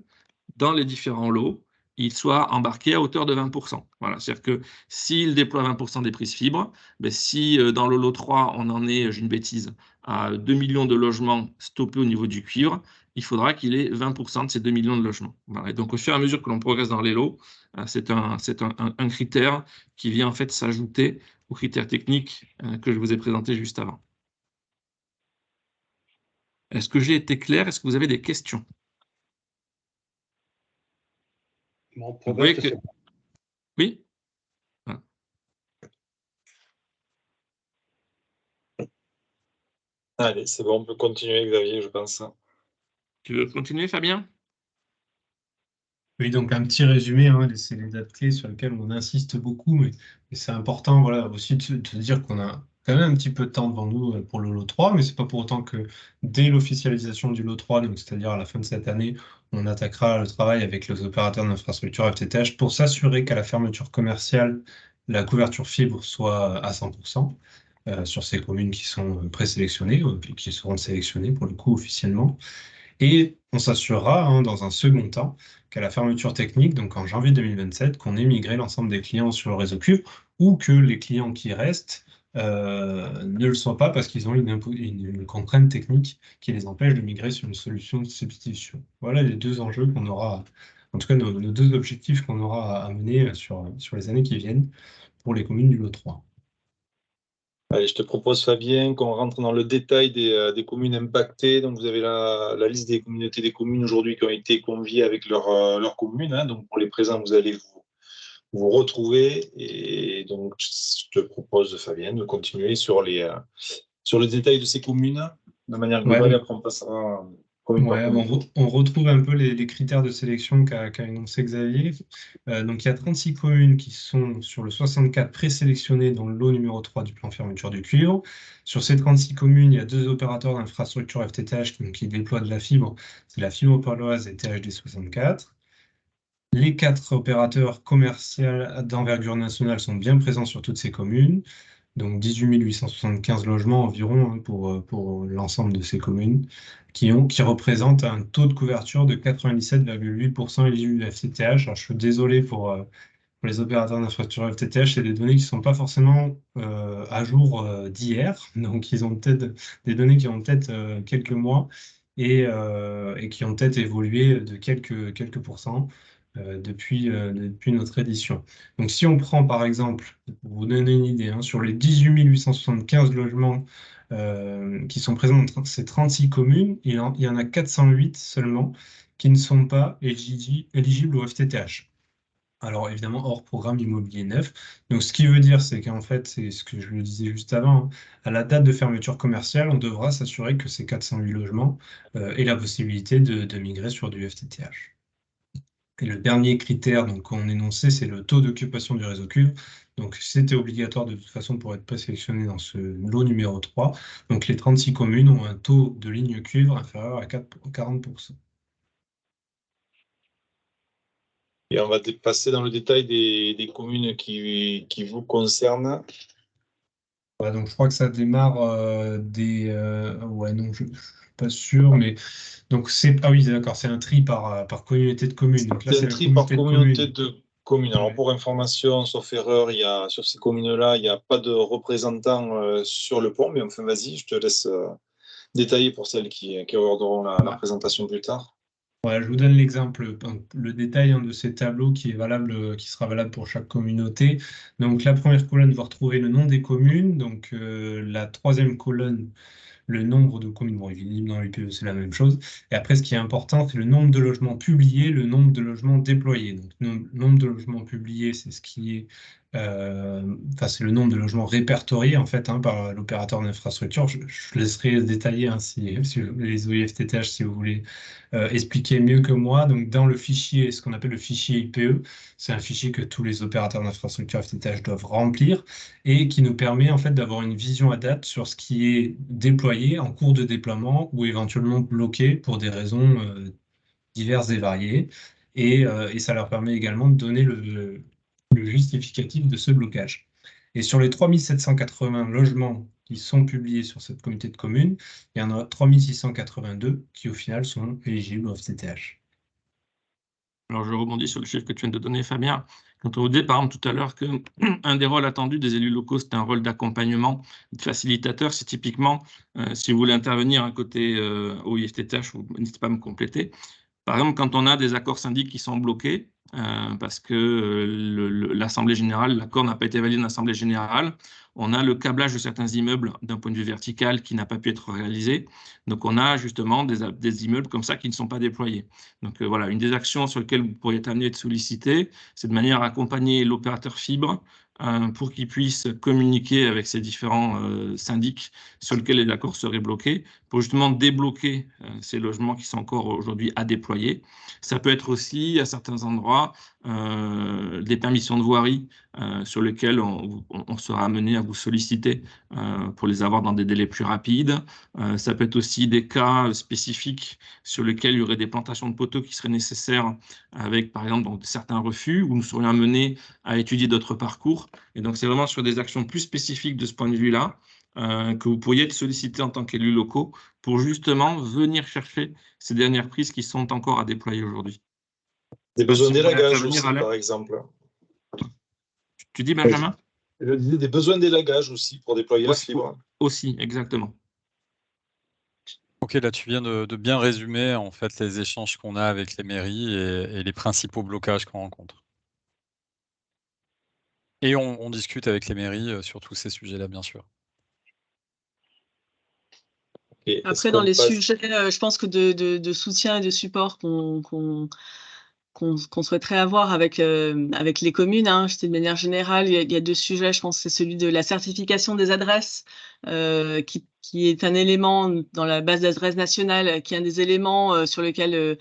dans les différents lots, il soit embarqué à hauteur de 20%. Voilà, c'est-à-dire que s'il déploie 20% des prises fibres, ben si dans le lot 3, on en est, j'ai une bêtise, à 2 millions de logements stoppés au niveau du cuivre, il faudra qu'il ait 20% de ces 2 millions de logements. Voilà. Et donc, au fur et à mesure que l'on progresse dans les lots, c'est un critère qui vient en fait s'ajouter aux critères techniques que je vous ai présentés juste avant. Est-ce que j'ai été clair? Est-ce que vous avez des questions? Bon, Vous voyez que... Oui? Allez, c'est bon, on peut continuer, Xavier, je pense. Tu veux continuer, Fabien? Oui, donc un petit résumé, hein, c'est les dates clés sur lesquelles on insiste beaucoup, mais c'est important voilà, aussi de se dire qu'on a quand même un petit peu de temps devant nous pour le lot 3, mais c'est pas pour autant que dès l'officialisation du lot 3, donc c'est-à-dire à la fin de cette année, on attaquera le travail avec les opérateurs d'infrastructure FTTH pour s'assurer qu'à la fermeture commerciale, la couverture fibre soit à 100%. Sur ces communes qui sont présélectionnées, qui seront sélectionnées pour le coup officiellement. Et on s'assurera dans un second temps qu'à la fermeture technique, donc en janvier 2027, qu'on ait migré l'ensemble des clients sur le réseau cuivre ou que les clients qui restent ne le soient pas parce qu'ils ont une contrainte technique qui les empêche de migrer sur une solution de substitution. Voilà les deux enjeux qu'on aura, en tout cas nos deux objectifs qu'on aura à mener sur les années qui viennent pour les communes du lot 3. Allez, je te propose, Fabien, qu'on rentre dans le détail des communes impactées. Donc, vous avez la liste des communautés des communes aujourd'hui qui ont été conviées avec leur commune. Hein. Donc, pour les présents, vous allez vous retrouver. Et donc, je te propose, Fabien, de continuer sur le détail de ces communes de manière globale. Ouais, Et après, on passera commune par Ouais, commune. on retrouve un peu les critères de sélection qu'a énoncé Xavier. Donc, il y a 36 communes qui sont sur le 64 présélectionnées dans le lot numéro 3 du plan fermeture du cuivre. Sur ces 36 communes, il y a 2 opérateurs d'infrastructure FTTH qui déploient de la fibre. C'est la fibre paloise et THD 64. Les 4 opérateurs commerciaux d'envergure nationale sont bien présents sur toutes ces communes. Donc 18 875 logements environ, hein, pour l'ensemble de ces communes, qui représentent un taux de couverture de 97,8% éligible FTTH. Alors, je suis désolé pour les opérateurs d'infrastructure FTTH, c'est des données qui ne sont pas forcément à jour d'hier. Donc, ils ont peut-être des données qui ont peut-être quelques mois et qui ont peut-être évolué de quelques pourcents depuis notre édition. Donc, si on prend par exemple, pour vous donner une idée, hein, sur les 18 875 logements qui sont présents dans ces 36 communes, il y en a 408 seulement qui ne sont pas éligibles au FTTH. Alors évidemment, hors programme immobilier neuf. Donc ce qui veut dire, c'est qu'en fait, c'est ce que je le disais juste avant, hein, à la date de fermeture commerciale, on devra s'assurer que ces 408 logements aient la possibilité de migrer sur du FTTH. Et le dernier critère qu'on énonçait, c'est le taux d'occupation du réseau cuivre. Donc c'était obligatoire de toute façon pour être présélectionné dans ce lot numéro 3. Donc les 36 communes ont un taux de ligne cuivre inférieur à 40%. Et on va passer dans le détail des communes qui vous concernent. Ouais, donc je crois que ça démarre ouais, non, je ne suis pas sûr, mais donc c'est. Ah oui, d'accord, c'est un tri par communauté de communes. Donc là, C'est c'est un la tri par communauté de communauté communes. de communes. Alors Ouais. pour information, sauf erreur, sur ces communes-là, il n'y a pas de représentant sur le pont, mais enfin vas-y, je te laisse détailler pour celles qui aborderont la Bah, présentation plus tard. ouais, je vous donne l'exemple, le détail, hein, de ces tableaux qui sera valable pour chaque communauté. Donc la première colonne va retrouver le nom des communes. Donc la troisième colonne, le nombre de communes. Bon, évidemment, dans l'IPE, c'est la même chose. Et après, ce qui est important, c'est le nombre de logements publiés, le nombre de logements déployés. Donc, nombre de logements publiés, c'est ce qui est, c'est le nombre de logements répertoriés, en fait, hein, par l'opérateur d'infrastructure. Je laisserai détailler, hein, si les OIFTTH, si vous voulez expliquer mieux que moi. Donc, dans le fichier, ce qu'on appelle le fichier IPE, c'est un fichier que tous les opérateurs d'infrastructure FTTH doivent remplir et qui nous permet en fait d'avoir une vision à date sur ce qui est déployé, en cours de déploiement ou éventuellement bloqué pour des raisons diverses et variées. Et ça leur permet également de donner le justificatif de ce blocage. Et sur les 3780 logements qui sont publiés sur cette communauté de communes, il y en a 3682 qui au final sont éligibles au FTTH. Alors, je rebondis sur le chiffre que tu viens de donner, Fabien. Quand on vous dit, par exemple, tout à l'heure qu'un des rôles attendus des élus locaux, c'est un rôle d'accompagnement, de facilitateur, c'est typiquement, si vous voulez intervenir à côté au IFTTH, n'hésitez pas à me compléter. Par exemple, quand on a des accords syndics qui sont bloqués, parce que l'Assemblée générale, l'accord n'a pas été validé dans l'Assemblée générale, on a le câblage de certains immeubles d'un point de vue vertical qui n'a pas pu être réalisé. Donc, on a justement des immeubles comme ça qui ne sont pas déployés. Donc, voilà, une des actions sur lesquelles vous pourriez être amené à être sollicité, c'est de manière à accompagner l'opérateur fibre pour qu'il puisse communiquer avec ces différents syndics sur lesquels les accords seraient bloqués, pour justement débloquer ces logements qui sont encore aujourd'hui à déployer. Ça peut être aussi, à certains endroits, des permissions de voirie sur lesquelles on sera amené à vous solliciter pour les avoir dans des délais plus rapides. Ça peut être aussi des cas spécifiques sur lesquels il y aurait des plantations de poteaux qui seraient nécessaires avec, par exemple, donc, certains refus, où nous serions amenés à étudier d'autres parcours. Et donc, c'est vraiment sur des actions plus spécifiques de ce point de vue-là que vous pourriez être sollicité en tant qu'élus locaux pour justement venir chercher ces dernières prises qui sont encore à déployer aujourd'hui. Des besoins Si vous voulez d'élagage intervenir, aussi, Alain. par exemple. Tu dis, Benjamin? Je disais des besoins d'élagage aussi pour déployer la fibre. Aussi, exactement. Ok, là tu viens de bien résumer en fait les échanges qu'on a avec les mairies et les principaux blocages qu'on rencontre. Et on discute avec les mairies sur tous ces sujets-là, bien sûr. Okay. Après, dans les sujets, je pense que de soutien et de support qu'on souhaiterait avoir avec les communes, hein, de manière générale, il y a deux sujets. Je pense que c'est celui de la certification des adresses qui qui est un élément dans la base d'adresse nationale, qui est un des éléments sur lesquels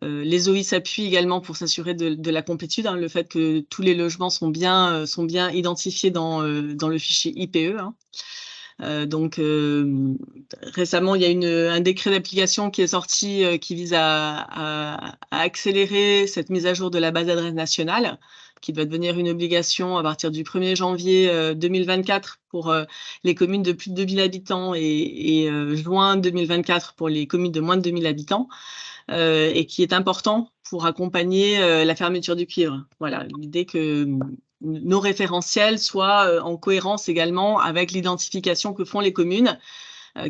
les OI s'appuient également pour s'assurer de la complétude, hein, le fait que tous les logements sont bien identifiés dans le fichier IPE. Hein. Donc, récemment, il y a un décret d'application qui est sorti qui vise à accélérer cette mise à jour de la base d'adresse nationale, qui va devenir une obligation à partir du 1er janvier 2024 pour les communes de plus de 2000 habitants et juin 2024 pour les communes de moins de 2000 habitants, et qui est important pour accompagner la fermeture du cuivre. Voilà, l'idée que nos référentiels soient en cohérence également avec l'identification que font les communes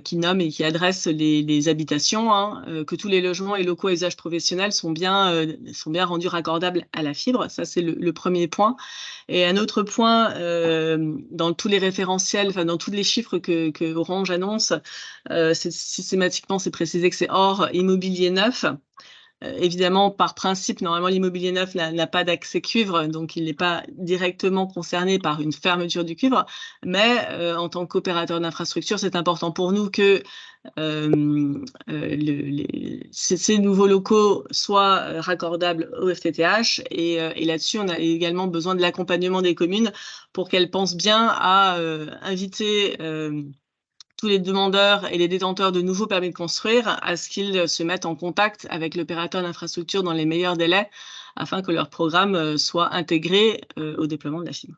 qui nomment et qui adressent les habitations, hein, que tous les logements et locaux à usage professionnel sont bien rendus raccordables à la fibre. Ça, c'est le premier point. Et un autre point, dans tous les référentiels, enfin dans tous les chiffres que Orange annonce, systématiquement, c'est précisé que c'est hors immobilier neuf. Évidemment, par principe, normalement, l'immobilier neuf n'a pas d'accès cuivre, donc il n'est pas directement concerné par une fermeture du cuivre. Mais en tant qu'opérateur d'infrastructure, c'est important pour nous que ces nouveaux locaux soient raccordables au FTTH. Et là-dessus, on a également besoin de l'accompagnement des communes pour qu'elles pensent bien à inviter tous les demandeurs et les détenteurs de nouveaux permis de construire à ce qu'ils se mettent en contact avec l'opérateur d'infrastructure dans les meilleurs délais afin que leur programme soit intégré au déploiement de la fibre.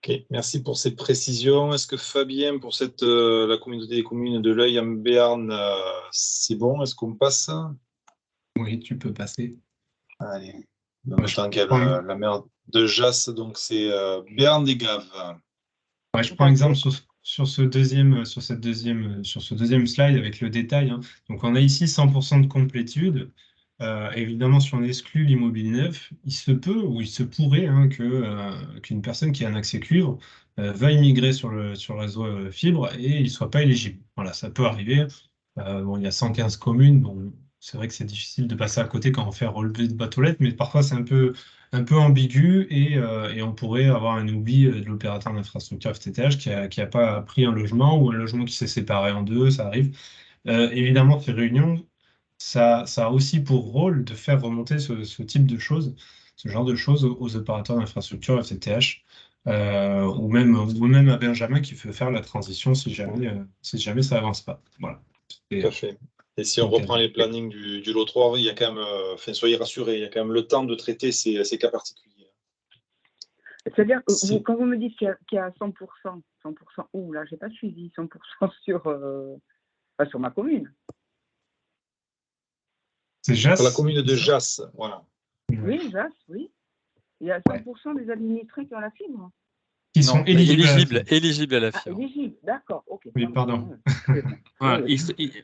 Ok, merci pour cette précision. Est-ce que Fabien, pour la communauté des communes de l'Œil en Béarn, c'est bon? Est-ce qu'on passe? Oui, tu peux passer. Allez, en même temps qu'il y a la mer de Jasse, donc c'est Béarn des Gaves. Ouais, je prends exemple sur ce deuxième slide avec le détail. Hein. Donc, on a ici 100% de complétude. Évidemment, si on exclut l'immobilier neuf, il se peut ou il se pourrait hein, qu'une personne qui a un accès cuivre veuille migrer sur le réseau fibre et il ne soit pas éligible. Voilà, ça peut arriver. Bon, il y a 115 communes. Bon, c'est vrai que c'est difficile de passer à côté quand on fait relever de bateau lettres, mais parfois c'est un peu ambigu et on pourrait avoir un oubli de l'opérateur d'infrastructure FTTH qui a pas pris un logement ou un logement qui s'est séparé en deux, ça arrive. Évidemment, ces réunions, ça a aussi pour rôle de faire remonter ce type de choses, ce genre de choses aux opérateurs d'infrastructure FTTH. Ou même à Benjamin qui veut faire la transition si jamais ça avance pas. Voilà. Tout à fait. Et si on reprend les plannings du lot 3, il y a quand même, soyez rassurés, il y a quand même le temps de traiter ces cas particuliers. C'est-à-dire, quand vous me dites qu'il y a 100%, où là, j'ai pas suivi 100% sur ma commune. C'est Jasse. Pour la commune de Jasse, voilà. Oui, Jasse, oui. Il y a 100% des administrés qui ont la fibre. Qui sont éligibles à la fibre. Éligibles, d'accord, ok. Oui, pardon. Voilà,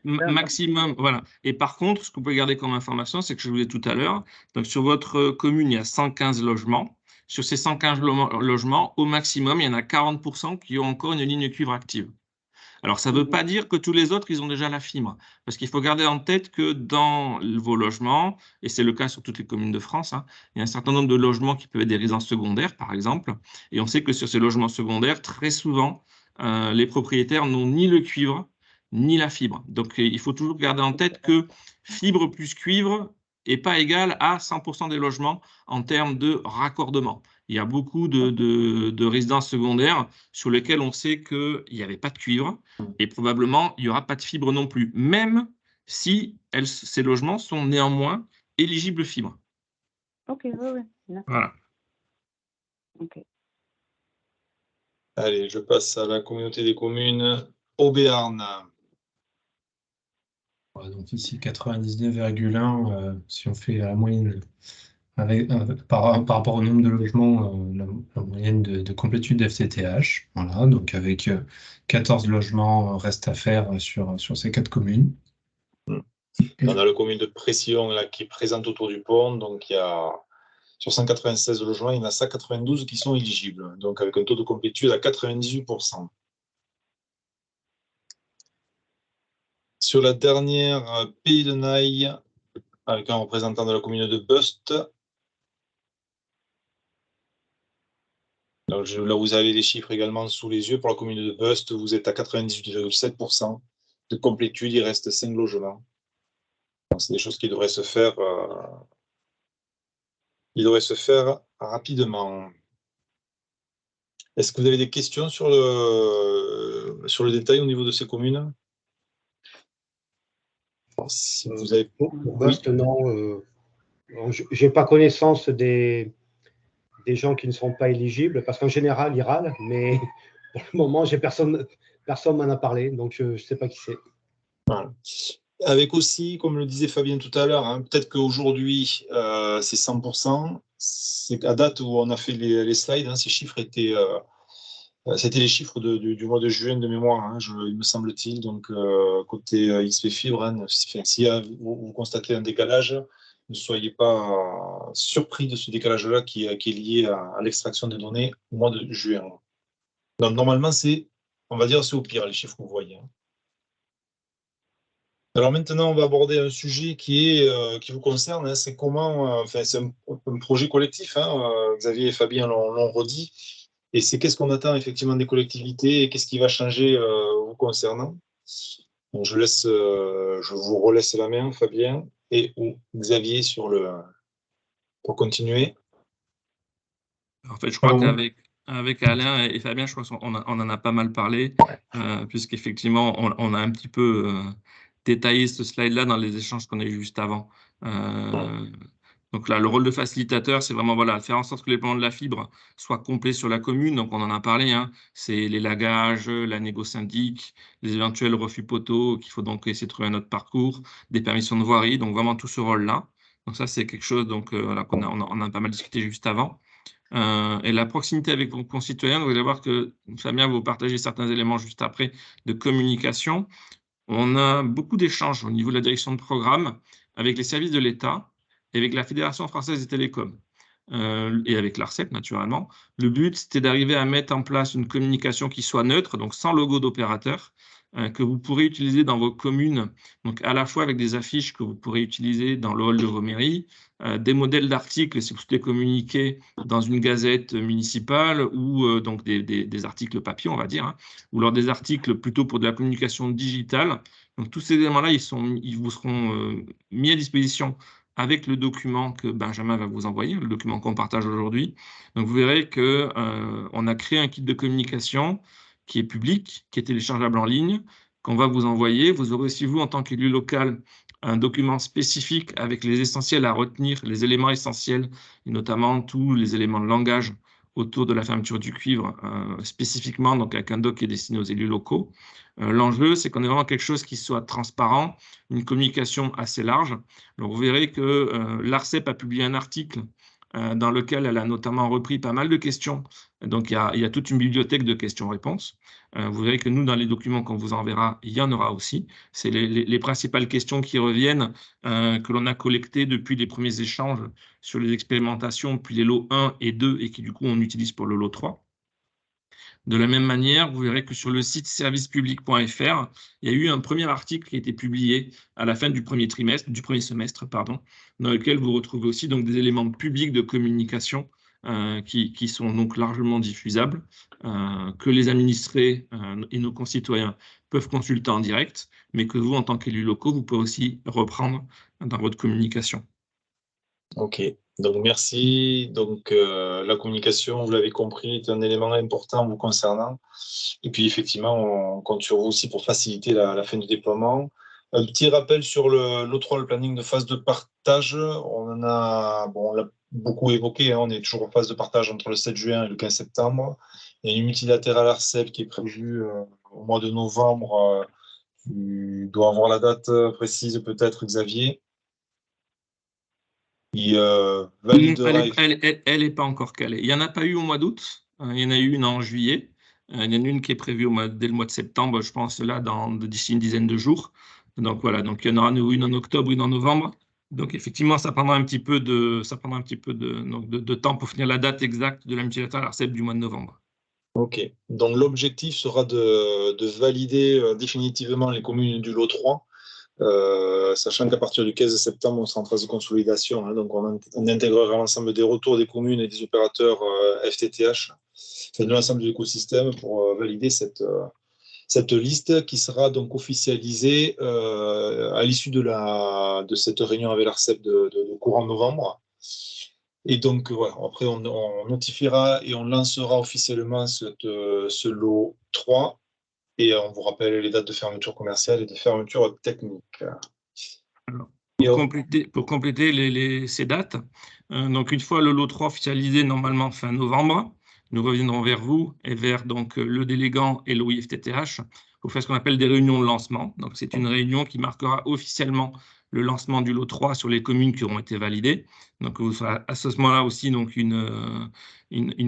maximum, voilà. Et par contre, ce que vous pouvez garder comme information, c'est que je vous l'ai dit tout à l'heure, donc sur votre commune, il y a 115 logements. Sur ces 115 logements, au maximum, il y en a 40% qui ont encore une ligne cuivre active. Alors, ça ne veut pas dire que tous les autres, ils ont déjà la fibre. Parce qu'il faut garder en tête que dans vos logements, et c'est le cas sur toutes les communes de France, hein, il y a un certain nombre de logements qui peuvent être des résidences secondaires, par exemple. Et on sait que sur ces logements secondaires, très souvent, les propriétaires n'ont ni le cuivre, ni la fibre. Donc, il faut toujours garder en tête que fibre plus cuivre n'est pas égal à 100% des logements en termes de raccordement. Il y a beaucoup de résidences secondaires sur lesquelles on sait qu'il n'y avait pas de cuivre et probablement il n'y aura pas de fibre non plus, même si ces logements sont néanmoins éligibles fibre. Ok, oui. Voilà. Ok. Allez, je passe à la communauté des communes au Béarn. Donc ici, 99,1, si on fait la moyenne par rapport au nombre de logements, la moyenne de complétude FTTH. Voilà, donc avec 14 logements reste à faire sur ces 4 communes. On a la commune de Pression là, qui est présente autour du pont, donc il y a sur 196 logements, il y en a 192 qui sont éligibles, donc avec un taux de complétude à 98%. Sur la dernière, Pays de Naï, avec un représentant de la commune de Bust. Donc, là, vous avez les chiffres également sous les yeux. Pour la commune de Bust, vous êtes à 98,7% de complétude, il reste 5 logements. C'est des choses qui devraient se faire, rapidement. Est-ce que vous avez des questions sur le détail au niveau de ces communes? Si vous avez... Pour Bust, non. Je n'ai pas connaissance des gens qui ne sont pas éligibles, parce qu'en général, ils râlent, mais pour le moment, personne m'en a parlé, donc je ne sais pas qui c'est. Voilà. Avec aussi, comme le disait Fabien tout à l'heure, hein, peut-être qu'aujourd'hui, c'est 100%. C'est à date où on a fait les slides, hein, ces chiffres étaient... c'était les chiffres du mois de juin de mémoire, hein, il me semble-t-il. Donc, côté XP Fibre, hein, si vous constatez un décalage, ne soyez pas surpris de ce décalage-là qui est lié à l'extraction des données au mois de juin. Donc, normalement, on va dire, c'est au pire, les chiffres que vous voyez. Hein. Alors maintenant, on va aborder un sujet qui vous concerne. Hein, c'est comment, c'est un projet collectif. Hein, Xavier et Fabien l'ont redit. Et c'est qu'est-ce qu'on attend effectivement des collectivités et qu'est-ce qui va changer vous concernant. Donc, je vous relaisse la main, Fabien et ou Xavier pour continuer. En fait, je crois qu'avec Alain et Fabien, je crois qu'on en a pas mal parlé, puisqu'effectivement, on a un petit peu détaillé ce slide-là dans les échanges qu'on a eu juste avant. Donc là, le rôle de facilitateur, c'est vraiment faire en sorte que les plans de la fibre soient complets sur la commune. Donc on en a parlé, hein. C'est les lagages, la négo syndic, les éventuels refus poteaux, qu'il faut donc essayer de trouver un autre parcours, des permissions de voirie, donc vraiment tout ce rôle-là. Donc ça, c'est quelque chose qu'on a pas mal discuté juste avant. Et la proximité avec vos concitoyens, vous allez voir que Fabien va vous partager certains éléments juste après de communication. On a beaucoup d'échanges au niveau de la direction de programme avec les services de l'État et avec la Fédération française des télécoms et avec l'ARCEP naturellement. Le but, c'était d'arriver à mettre en place une communication qui soit neutre, donc sans logo d'opérateur, que vous pourrez utiliser dans vos communes, donc à la fois avec des affiches que vous pourrez utiliser dans le hall de vos mairies, des modèles d'articles si vous souhaitez communiquer dans une gazette municipale ou donc des articles papier, on va dire, hein, ou lors des articles plutôt pour de la communication digitale. Donc tous ces éléments-là, ils vous seront mis à disposition avec le document que Benjamin va vous envoyer, le document qu'on partage aujourd'hui. Donc vous verrez qu'on a créé un kit de communication qui est public, qui est téléchargeable en ligne, qu'on va vous envoyer. Vous aurez aussi, vous, en tant qu'élu local, un document spécifique avec les essentiels à retenir, les éléments essentiels, et notamment tous les éléments de langage autour de la fermeture du cuivre, spécifiquement, donc avec un doc qui est destiné aux élus locaux. L'enjeu, c'est qu'on ait vraiment quelque chose qui soit transparent, une communication assez large. Alors, vous verrez que l'ARCEP a publié un article dans lequel elle a notamment repris pas mal de questions. Donc, il y a toute une bibliothèque de questions-réponses. Vous verrez que nous, dans les documents qu'on vous enverra, il y en aura aussi. C'est les principales questions qui reviennent, que l'on a collectées depuis les premiers échanges sur les expérimentations, puis les lots 1 et 2, et qui du coup on utilise pour le lot 3. De la même manière, vous verrez que sur le site servicepublic.fr, il y a eu un premier article qui a été publié à la fin du premier semestre, dans lequel vous retrouvez aussi donc des éléments publics de communication qui sont donc largement diffusables, que les administrés et nos concitoyens peuvent consulter en direct, mais que vous, en tant qu'élus locaux, vous pouvez aussi reprendre dans votre communication. Ok, donc merci. Donc la communication, vous l'avez compris, est un élément important vous concernant. Et puis effectivement, on compte sur vous aussi pour faciliter la fin du déploiement. Un petit rappel sur l'O3, le planning de phase de partage. On l'a beaucoup évoqué, hein, on est toujours en phase de partage entre le 7 juin et le 15 septembre. Il y a une multilatérale ARCEP qui est prévue au mois de novembre. Tu dois avoir la date précise peut-être, Xavier. Elle n'est pas encore calée. Il n'y en a pas eu au mois d'août, il y en a eu une en juillet, il y en a une qui est prévue dès le mois de septembre, je pense, là, d'ici une dizaine de jours. Donc voilà, donc il y en aura une en octobre, une en novembre. Donc effectivement, ça prendra un petit peu de temps pour finir la date exacte de la multilatérale ARCEP du mois de novembre. Ok, donc l'objectif sera de valider définitivement les communes du lot 3. Sachant qu'à partir du 15 septembre, on sera en phase de consolidation, hein, donc on intégrera l'ensemble des retours des communes et des opérateurs FTTH enfin, de l'ensemble de l'écosystème pour valider cette liste qui sera donc officialisée à l'issue de cette réunion avec l'ARCEP de courant novembre. Et donc, voilà, après, on notifiera et on lancera officiellement ce lot 3. Et on vous rappelle les dates de fermeture commerciale et de fermeture technique. Alors, pour compléter ces dates, donc une fois le lot 3 officialisé, normalement fin novembre, nous reviendrons vers vous et vers donc, le délégant et l'OIFTTH pour faire ce qu'on appelle des réunions de lancement. Donc, c'est une réunion qui marquera officiellement le lancement du lot 3 sur les communes qui auront été validées. Donc, vous ferez à ce moment-là aussi donc, une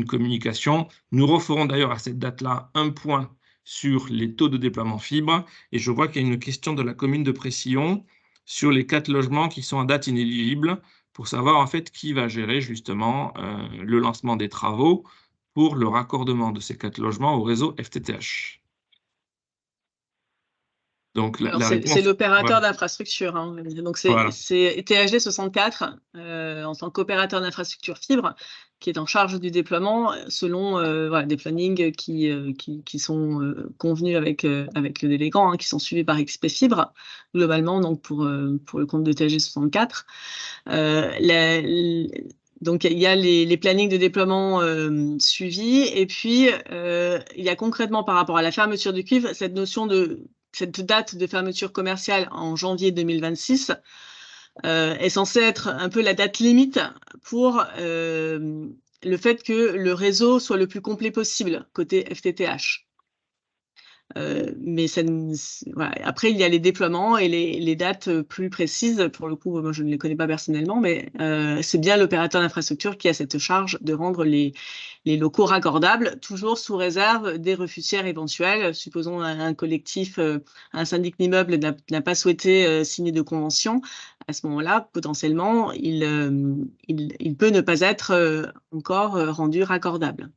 communication. Nous referons d'ailleurs à cette date-là un point sur les taux de déploiement fibre. Et je vois qu'il y a une question de la commune de Précillon sur les 4 logements qui sont à date inéligibles pour savoir en fait qui va gérer justement le lancement des travaux pour le raccordement de ces 4 logements au réseau FTTH. Donc, c'est l'opérateur voilà. d'infrastructure. Hein. Donc, c'est Voilà. THG 64, en tant qu'opérateur d'infrastructure fibre, qui est en charge du déploiement selon voilà, des plannings qui sont convenus avec le délégant, hein, qui sont suivis par XP Fibre, globalement, donc pour le compte de THG 64. Donc, il y a les plannings de déploiement suivis. Et puis, il y a concrètement, par rapport à la fermeture du cuivre, cette date de fermeture commerciale en janvier 2026 est censée être un peu la date limite pour le fait que le réseau soit le plus complet possible côté FTTH. Mais voilà. Après, il y a les déploiements et les dates plus précises. Pour le coup, moi, je ne les connais pas personnellement, mais c'est bien l'opérateur d'infrastructure qui a cette charge de rendre les locaux raccordables, toujours sous réserve des refus tiers éventuels. Supposons un collectif, un syndic d'immeuble n'a pas souhaité signer de convention. À ce moment-là, potentiellement, il peut ne pas être encore rendu raccordable.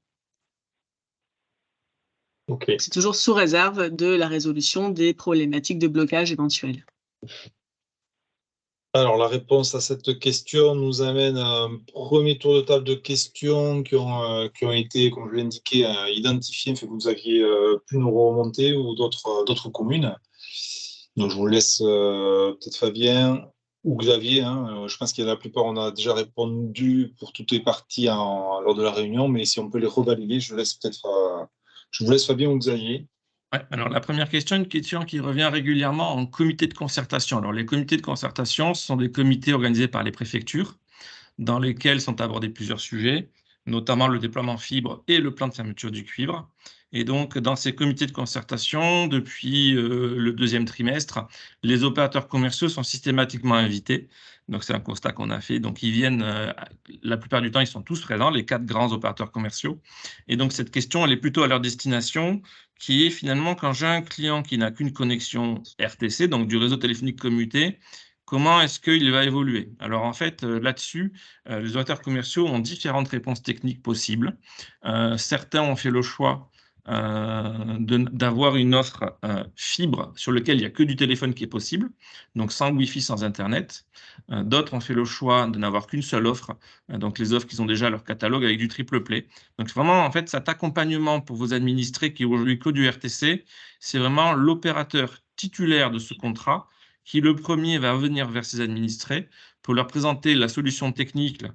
Okay. C'est toujours sous réserve de la résolution des problématiques de blocage éventuelles. Alors, la réponse à cette question nous amène à un premier tour de table de questions qui ont été, comme je l'ai indiqué, identifiées, que vous aviez pu nous remonter ou d'autres communes. Donc, je vous laisse peut-être Fabien ou Xavier. Hein, je pense que la plupart, on a déjà répondu pour toutes les parties lors de la réunion, mais si on peut les revalider, je vous laisse Fabien ou Xavier. Ouais, alors la première question, une question qui revient régulièrement en comité de concertation. Alors les comités de concertation, ce sont des comités organisés par les préfectures dans lesquels sont abordés plusieurs sujets, notamment le déploiement fibre et le plan de fermeture du cuivre. Et donc, dans ces comités de concertation, depuis le 2e trimestre, les opérateurs commerciaux sont systématiquement invités. Donc, c'est un constat qu'on a fait. Donc, ils viennent, la plupart du temps, ils sont tous présents, les 4 grands opérateurs commerciaux. Et donc, cette question, elle est plutôt à leur destination, qui est finalement quand j'ai un client qui n'a qu'une connexion RTC, donc du réseau téléphonique commuté, comment est-ce qu'il va évoluer? Alors, en fait, là-dessus, les opérateurs commerciaux ont différentes réponses techniques possibles. Certains ont fait le choix d'avoir une offre fibre sur laquelle il n'y a que du téléphone qui est possible, donc sans Wi-Fi, sans Internet. D'autres ont fait le choix de n'avoir qu'une seule offre, donc les offres qui ont déjà leur catalogue avec du triple play. Donc vraiment, en fait, cet accompagnement pour vos administrés qui ont aujourd'hui que du RTC, c'est vraiment l'opérateur titulaire de ce contrat qui, le premier, va venir vers ses administrés pour leur présenter la solution technique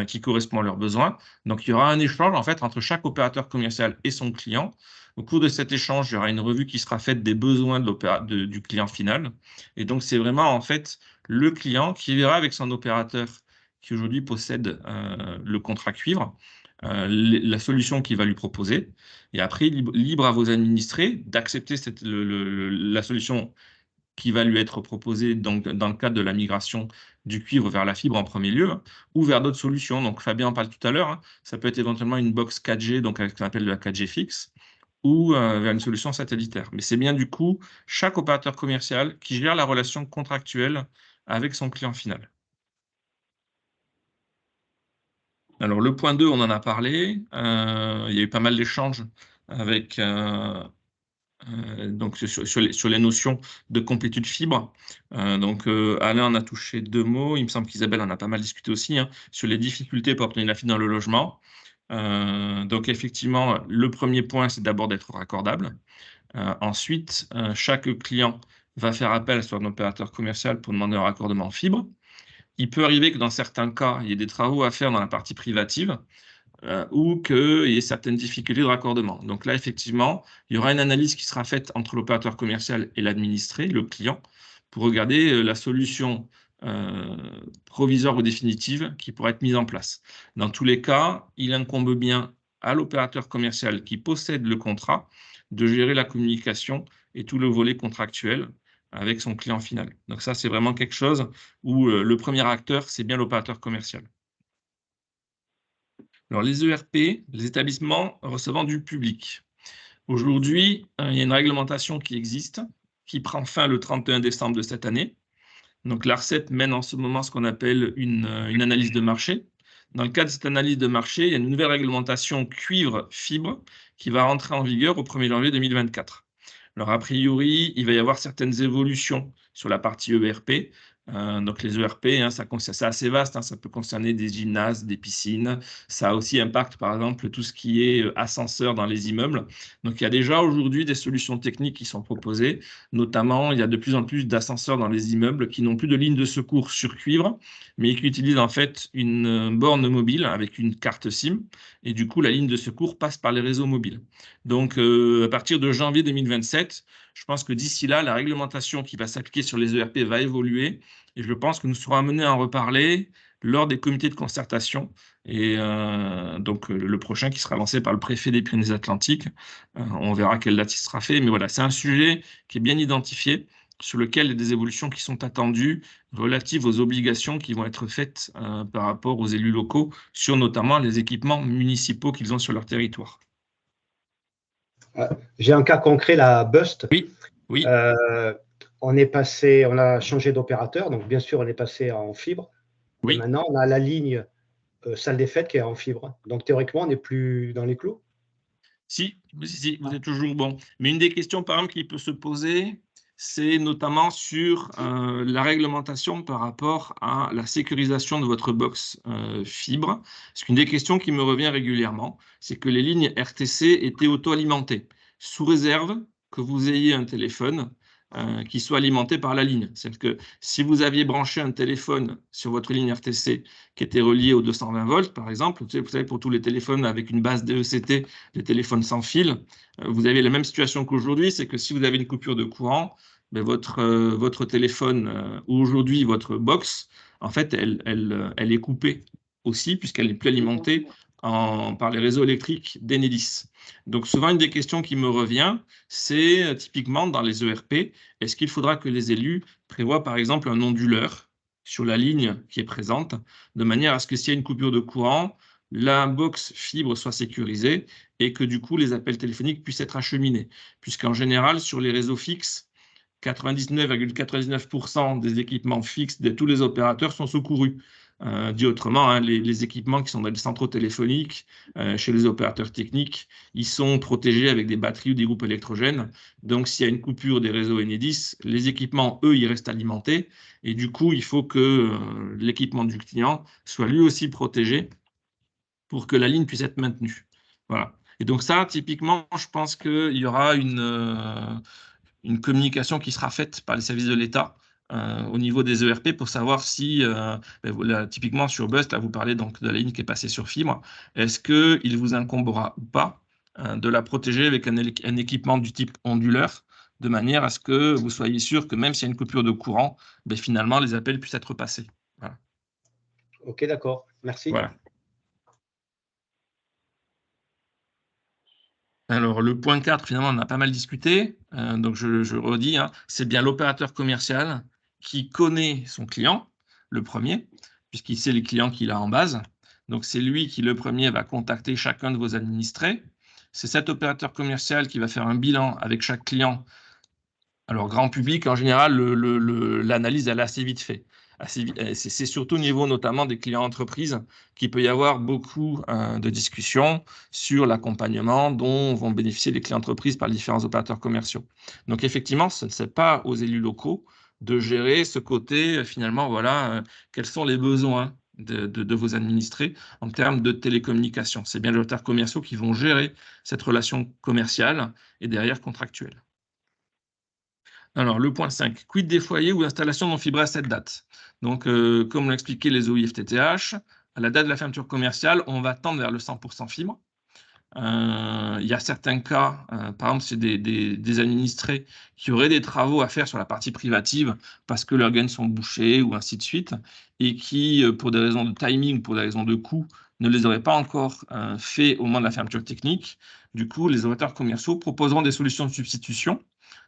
qui correspond à leurs besoins. Donc, il y aura un échange en fait entre chaque opérateur commercial et son client. Au cours de cet échange, il y aura une revue qui sera faite des besoins du client final. Et donc, c'est vraiment en fait le client qui verra avec son opérateur qui aujourd'hui possède le contrat cuivre, la solution qu'il va lui proposer. Et après, libre à vos administrés d'accepter la solution qui va lui être proposé donc, dans le cadre de la migration du cuivre vers la fibre en premier lieu, ou vers d'autres solutions. Donc Fabien en parle tout à l'heure, hein. Ça peut être éventuellement une box 4G, donc avec ce qu'on appelle de la 4G fixe, ou vers une solution satellitaire. Mais c'est bien du coup chaque opérateur commercial qui gère la relation contractuelle avec son client final. Alors le point 2, on en a parlé. Il y a eu pas mal d'échanges avec... donc sur les notions de complétude fibre. Donc Alain en a touché 2 mots, il me semble qu'Isabelle en a pas mal discuté aussi, hein, sur les difficultés pour obtenir la fibre dans le logement. Donc, effectivement, le premier point, c'est d'abord d'être raccordable. Ensuite, chaque client va faire appel à son opérateur commercial pour demander un raccordement fibre. Il peut arriver que dans certains cas, il y ait des travaux à faire dans la partie privative ou qu'il y ait certaines difficultés de raccordement. Donc là, effectivement, il y aura une analyse qui sera faite entre l'opérateur commercial et l'administré, le client, pour regarder la solution provisoire ou définitive qui pourrait être mise en place. Dans tous les cas, il incombe bien à l'opérateur commercial qui possède le contrat de gérer la communication et tout le volet contractuel avec son client final. Donc ça, c'est vraiment quelque chose où le premier acteur, c'est bien l'opérateur commercial. Alors, les ERP, les établissements recevant du public. Aujourd'hui, il y a une réglementation qui existe, qui prend fin le 31 décembre de cette année. Donc, l'ARCEP mène en ce moment ce qu'on appelle une analyse de marché. Dans le cadre de cette analyse de marché, il y a une nouvelle réglementation cuivre-fibre qui va rentrer en vigueur au 1er janvier 2024. Alors, a priori, il va y avoir certaines évolutions sur la partie ERP. Donc, les ERP, c'est assez vaste, ça peut concerner des gymnases, des piscines. Ça a aussi impact, par exemple, tout ce qui est ascenseur dans les immeubles. Donc, il y a déjà aujourd'hui des solutions techniques qui sont proposées. Notamment, il y a de plus en plus d'ascenseurs dans les immeubles qui n'ont plus de ligne de secours sur cuivre, mais qui utilisent en fait une borne mobile avec une carte SIM. Et du coup, la ligne de secours passe par les réseaux mobiles. Donc, à partir de janvier 2027, je pense que d'ici là, la réglementation qui va s'appliquer sur les ERP va évoluer. Et je pense que nous serons amenés à en reparler lors des comités de concertation. Et donc, le prochain qui sera lancé par le préfet des Pyrénées-Atlantiques. On verra quelle date il sera fait. Mais voilà, c'est un sujet qui est bien identifié, sur lequel il y a des évolutions qui sont attendues relatives aux obligations qui vont être faites par rapport aux élus locaux sur notamment les équipements municipaux qu'ils ont sur leur territoire. J'ai un cas concret, la Bust. Oui, oui. On a changé d'opérateur, donc bien sûr, on est passé en fibre. Oui. Et maintenant, on a la ligne salle des fêtes qui est en fibre. Donc, théoriquement, on n'est plus dans les clous. Si, vous êtes toujours bon. Mais une des questions, par exemple, qui peut se poser, c'est notamment sur la réglementation par rapport à la sécurisation de votre box fibre. Parce qu'une des questions qui me revient régulièrement, c'est que les lignes RTC étaient auto-alimentées, sous réserve que vous ayez un téléphone qui soit alimenté par la ligne. C'est que si vous aviez branché un téléphone sur votre ligne RTC qui était relié au 220 volts, par exemple, vous savez, pour tous les téléphones avec une base DECT, les téléphones sans fil, vous avez la même situation qu'aujourd'hui, c'est que si vous avez une coupure de courant, ben votre téléphone, ou aujourd'hui votre box, en fait, elle est coupée aussi, puisqu'elle n'est plus alimentée par les réseaux électriques d'Enedis. Donc souvent, une des questions qui me revient, c'est typiquement dans les ERP, est-ce qu'il faudra que les élus prévoient par exemple un onduleur sur la ligne qui est présente, de manière à ce que s'il y a une coupure de courant, la box fibre soit sécurisée et que du coup les appels téléphoniques puissent être acheminés. Puisqu'en général, sur les réseaux fixes, 99,99% des équipements fixes de tous les opérateurs sont secourus. Dit autrement, les équipements qui sont dans les centraux téléphoniques, chez les opérateurs techniques, ils sont protégés avec des batteries ou des groupes électrogènes. Donc, s'il y a une coupure des réseaux Enedis, les équipements, eux, ils restent alimentés. Et du coup, il faut que l'équipement du client soit lui aussi protégé pour que la ligne puisse être maintenue. Voilà. Et donc ça, typiquement, je pense qu'il y aura une communication qui sera faite par les services de l'État au niveau des ERP pour savoir si, typiquement sur Bust, là vous parlez donc de la ligne qui est passée sur fibre, est-ce qu'il vous incombera ou pas de la protéger avec un équipement du type onduleur, de manière à ce que vous soyez sûr que même s'il y a une coupure de courant, finalement les appels puissent être passés. Voilà. Ok, d'accord. Merci. Voilà. Alors, le point 4, finalement, on a pas mal discuté. Donc, je redis, c'est bien l'opérateur commercial qui connaît son client, le premier, puisqu'il sait les clients qu'il a en base. Donc, c'est lui qui, le premier, va contacter chacun de vos administrés. C'est cet opérateur commercial qui va faire un bilan avec chaque client. Alors, grand public, en général, l'analyse, elle est assez vite faite. C'est surtout au niveau notamment des clients entreprises qu'il peut y avoir beaucoup de discussions sur l'accompagnement dont vont bénéficier les clients entreprises par les différents opérateurs commerciaux. Donc effectivement, ce n'est pas aux élus locaux de gérer ce côté, finalement, voilà, quels sont les besoins de vos administrés en termes de télécommunications. C'est bien les opérateurs commerciaux qui vont gérer cette relation commerciale et derrière contractuelle. Alors, le point 5, quid des foyers ou installations non fibrées à cette date? Donc, comme l'ont expliqué les OIFTTH, à la date de la fermeture commerciale, on va tendre vers le 100% fibre. Il y a certains cas, par exemple, c'est des administrés qui auraient des travaux à faire sur la partie privative parce que leurs gaines sont bouchées ou ainsi de suite, et qui, pour des raisons de timing, pour des raisons de coût, ne les auraient pas encore fait au moment de la fermeture technique. Du coup, les opérateurs commerciaux proposeront des solutions de substitution,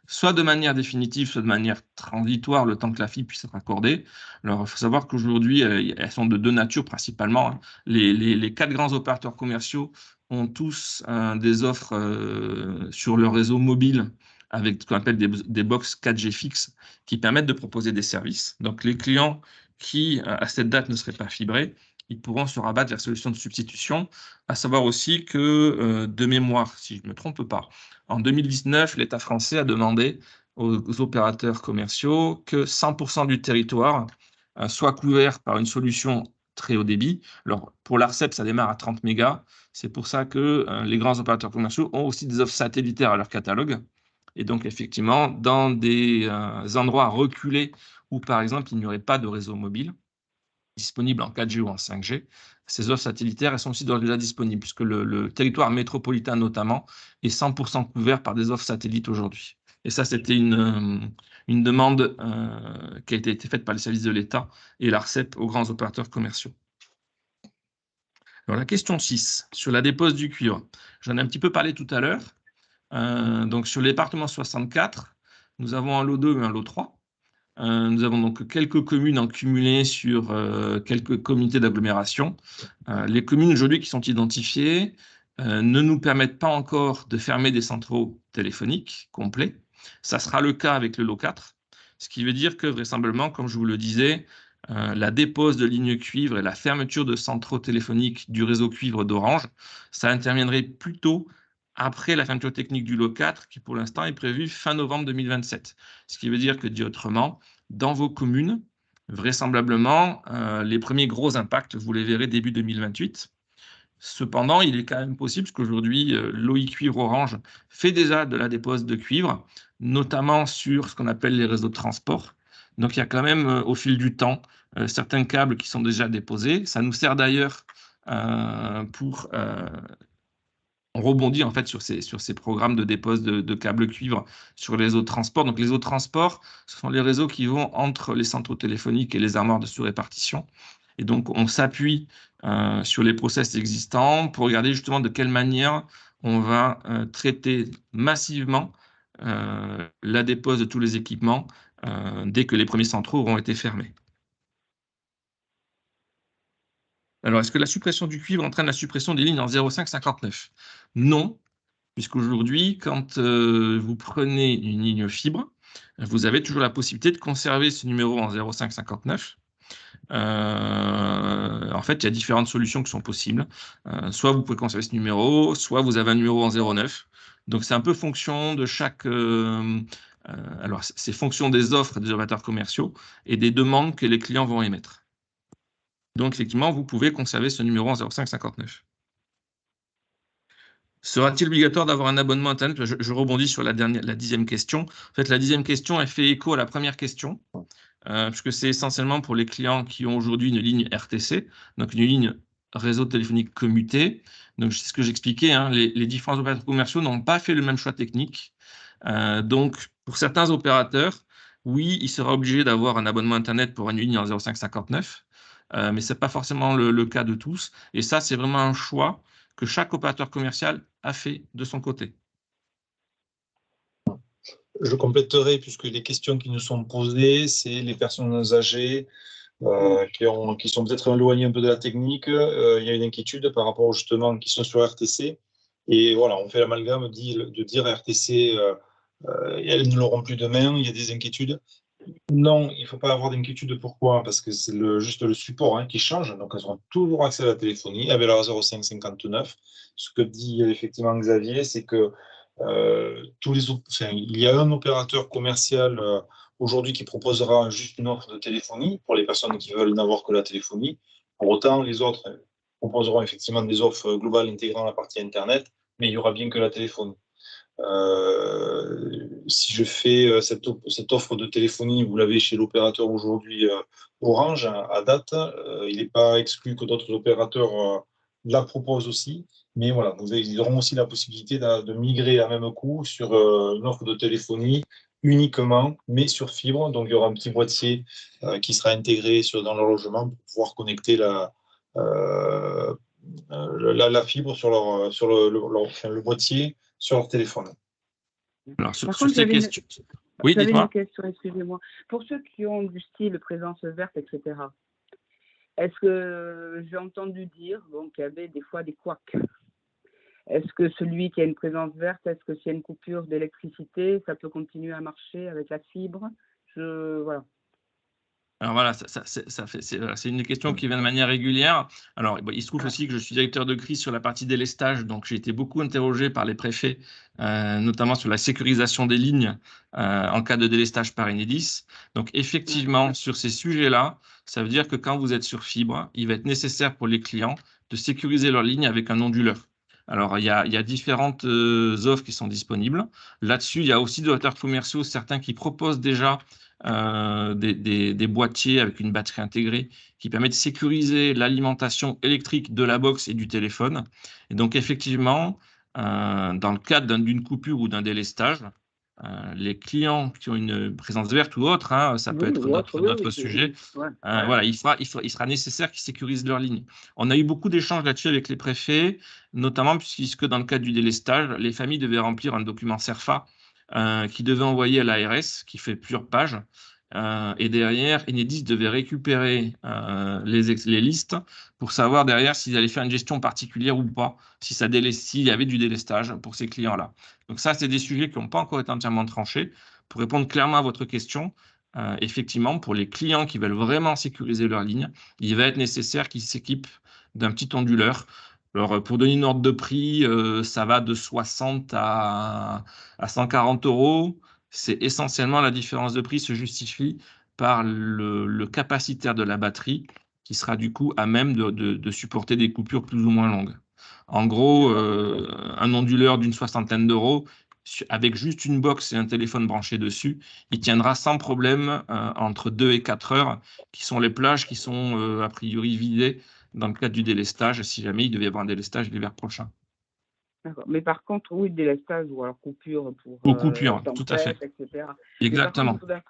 soit de manière définitive, soit de manière transitoire, le temps que la fibre puisse être accordée. Alors, il faut savoir qu'aujourd'hui, elles sont de deux natures principalement, hein. Les 4 grands opérateurs commerciaux ont tous des offres sur leur réseau mobile avec ce qu'on appelle des box 4G fixes qui permettent de proposer des services. Donc, les clients qui, à cette date, ne seraient pas fibrés, ils pourront se rabattre vers solutions de substitution, à savoir aussi que, de mémoire, si je ne me trompe pas, en 2019, l'État français a demandé aux opérateurs commerciaux que 100% du territoire soit couvert par une solution très haut débit. Alors, pour l'ARCEP, ça démarre à 30 mégas. C'est pour ça que les grands opérateurs commerciaux ont aussi des offres satellitaires à leur catalogue. Et donc, effectivement, dans des endroits reculés où, par exemple, il n'y aurait pas de réseau mobile disponible en 4G ou en 5G, ces offres satellitaires, elles sont aussi déjà disponibles, puisque le territoire métropolitain, notamment, est 100% couvert par des offres satellites aujourd'hui. Et ça, c'était une demande qui a été faite par les services de l'État et l'ARCEP aux grands opérateurs commerciaux. Alors, la question 6, sur la dépose du cuivre. J'en ai un petit peu parlé tout à l'heure. Donc, sur le département 64, nous avons un lot 2 et un lot 3. Nous avons donc quelques communes en cumulé sur quelques comités d'agglomération. Les communes aujourd'hui qui sont identifiées ne nous permettent pas encore de fermer des centraux téléphoniques complets. Ça sera le cas avec le lot 4, ce qui veut dire que vraisemblablement, comme je vous le disais, la dépose de lignes cuivre et la fermeture de centraux téléphoniques du réseau cuivre d'Orange, ça interviendrait plutôt après la fermeture technique du lot 4, qui pour l'instant est prévue fin novembre 2027. Ce qui veut dire que, dit autrement, dans vos communes, vraisemblablement, les premiers gros impacts, vous les verrez début 2028. Cependant, il est quand même possible, parce qu'aujourd'hui, l'OI Cuivre Orange fait déjà de la dépose de cuivre, notamment sur ce qu'on appelle les réseaux de transport. Donc, il y a quand même, au fil du temps, certains câbles qui sont déjà déposés. Ça nous sert d'ailleurs pour... on rebondit en fait sur ces programmes de dépose de câbles cuivre sur les réseaux de transport. Donc, les réseaux de transport, ce sont les réseaux qui vont entre les centraux téléphoniques et les armoires de sous-répartition. Et donc, on s'appuie sur les process existants pour regarder justement de quelle manière on va traiter massivement la dépose de tous les équipements dès que les premiers centraux auront été fermés. Alors, est-ce que la suppression du cuivre entraîne la suppression des lignes en 0,559? Non, puisqu'aujourd'hui, quand vous prenez une ligne fibre, vous avez toujours la possibilité de conserver ce numéro en 0,559. En fait, il y a différentes solutions qui sont possibles. Soit vous pouvez conserver ce numéro, soit vous avez un numéro en 0,9. Donc, c'est un peu fonction de chaque... alors, c'est fonction des offres des opérateurs commerciaux et des demandes que les clients vont émettre. Donc, effectivement, vous pouvez conserver ce numéro en 0,559. Sera-t-il obligatoire d'avoir un abonnement Internet? Je rebondis sur la 10e question. En fait, la 10e question, elle fait écho à la première question, puisque c'est essentiellement pour les clients qui ont aujourd'hui une ligne RTC, donc une ligne réseau téléphonique commuté. Donc, c'est ce que j'expliquais, hein, les différents opérateurs commerciaux n'ont pas fait le même choix technique. Donc, pour certains opérateurs, oui, il sera obligé d'avoir un abonnement Internet pour une ligne en 0,559. Mais ce n'est pas forcément le cas de tous. Et ça, c'est vraiment un choix que chaque opérateur commercial a fait de son côté. Je compléterai, puisque les questions qui nous sont posées, c'est les personnes âgées qui sont peut-être éloignées un peu de la technique. Il y a une inquiétude par rapport justement qui sont sur RTC. Et voilà, on fait l'amalgame de dire RTC, elles ne l'auront plus demain, il y a des inquiétudes. Non, il ne faut pas avoir d'inquiétude. Pourquoi? Parce que c'est juste le support qui change. Donc, elles auront toujours accès à la téléphonie avec leur 0,559. Ce que dit effectivement Xavier, c'est que il y a un opérateur commercial aujourd'hui qui proposera juste une offre de téléphonie pour les personnes qui veulent n'avoir que la téléphonie. Pour autant, les autres proposeront effectivement des offres globales intégrant la partie Internet, mais il n'y aura bien que la téléphonie. Si je fais cette offre de téléphonie, vous l'avez chez l'opérateur aujourd'hui Orange, à date, il n'est pas exclu que d'autres opérateurs la proposent aussi. Mais voilà, ils auront aussi la possibilité de migrer à même coup sur une offre de téléphonie uniquement, mais sur fibre. Donc, il y aura un petit boîtier qui sera intégré dans leur logement pour pouvoir connecter la fibre sur le boîtier sur leur téléphone. Alors, sur Par contre, ces questions. Oui, j'avais dites-moi. une question, excusez-moi. Pour ceux qui ont du style présence verte, etc., est-ce que j'ai entendu dire qu'il y avait des fois des couacs? Est-ce que celui qui a une présence verte, est-ce que s'il y a une coupure d'électricité, ça peut continuer à marcher avec la fibre? Voilà. Alors voilà, c'est une question qui vient de manière régulière. Alors, il se trouve aussi que je suis directeur de crise sur la partie délestage, donc j'ai été beaucoup interrogé par les préfets, notamment sur la sécurisation des lignes en cas de délestage par Enedis. Donc effectivement, sur ces sujets-là, ça veut dire que quand vous êtes sur fibre, il va être nécessaire pour les clients de sécuriser leur ligne avec un onduleur. Alors, il y a différentes offres qui sont disponibles. Là-dessus, il y a aussi des opérateurs commerciaux, certains qui proposent déjà des boîtiers avec une batterie intégrée qui permet de sécuriser l'alimentation électrique de la box et du téléphone. Et donc, effectivement, dans le cadre d'une coupure ou d'un délestage, les clients qui ont une présence verte ou autre, ça peut être notre sujet, voilà, il sera nécessaire qu'ils sécurisent leur ligne. On a eu beaucoup d'échanges là-dessus avec les préfets, notamment puisque dans le cadre du délestage, les familles devaient remplir un document CERFA qui devait envoyer à l'ARS, qui fait plusieurs pages. Et derrière, Enedis devait récupérer les listes pour savoir derrière s'ils allaient faire une gestion particulière ou pas, s'il y avait du délestage pour ces clients-là. Donc ça, c'est des sujets qui n'ont pas encore été entièrement tranchés. Pour répondre clairement à votre question, effectivement, pour les clients qui veulent vraiment sécuriser leur ligne, il va être nécessaire qu'ils s'équipent d'un petit onduleur. Alors, pour donner une ordre de prix, ça va de 60 à 140 €. C'est essentiellement la différence de prix se justifie par le capacitaire de la batterie qui sera du coup à même de supporter des coupures plus ou moins longues. En gros, un onduleur d'une soixantaine d'euros, avec juste une box et un téléphone branché dessus, il tiendra sans problème entre 2 et 4 heures, qui sont les plages qui sont a priori vidées dans le cadre du délestage, si jamais il devait y avoir un délestage l'hiver prochain. D'accord. Mais par contre, oui, délestage ou alors coupure pour Ou coupure, tout à fait. etc. Exactement. Contre,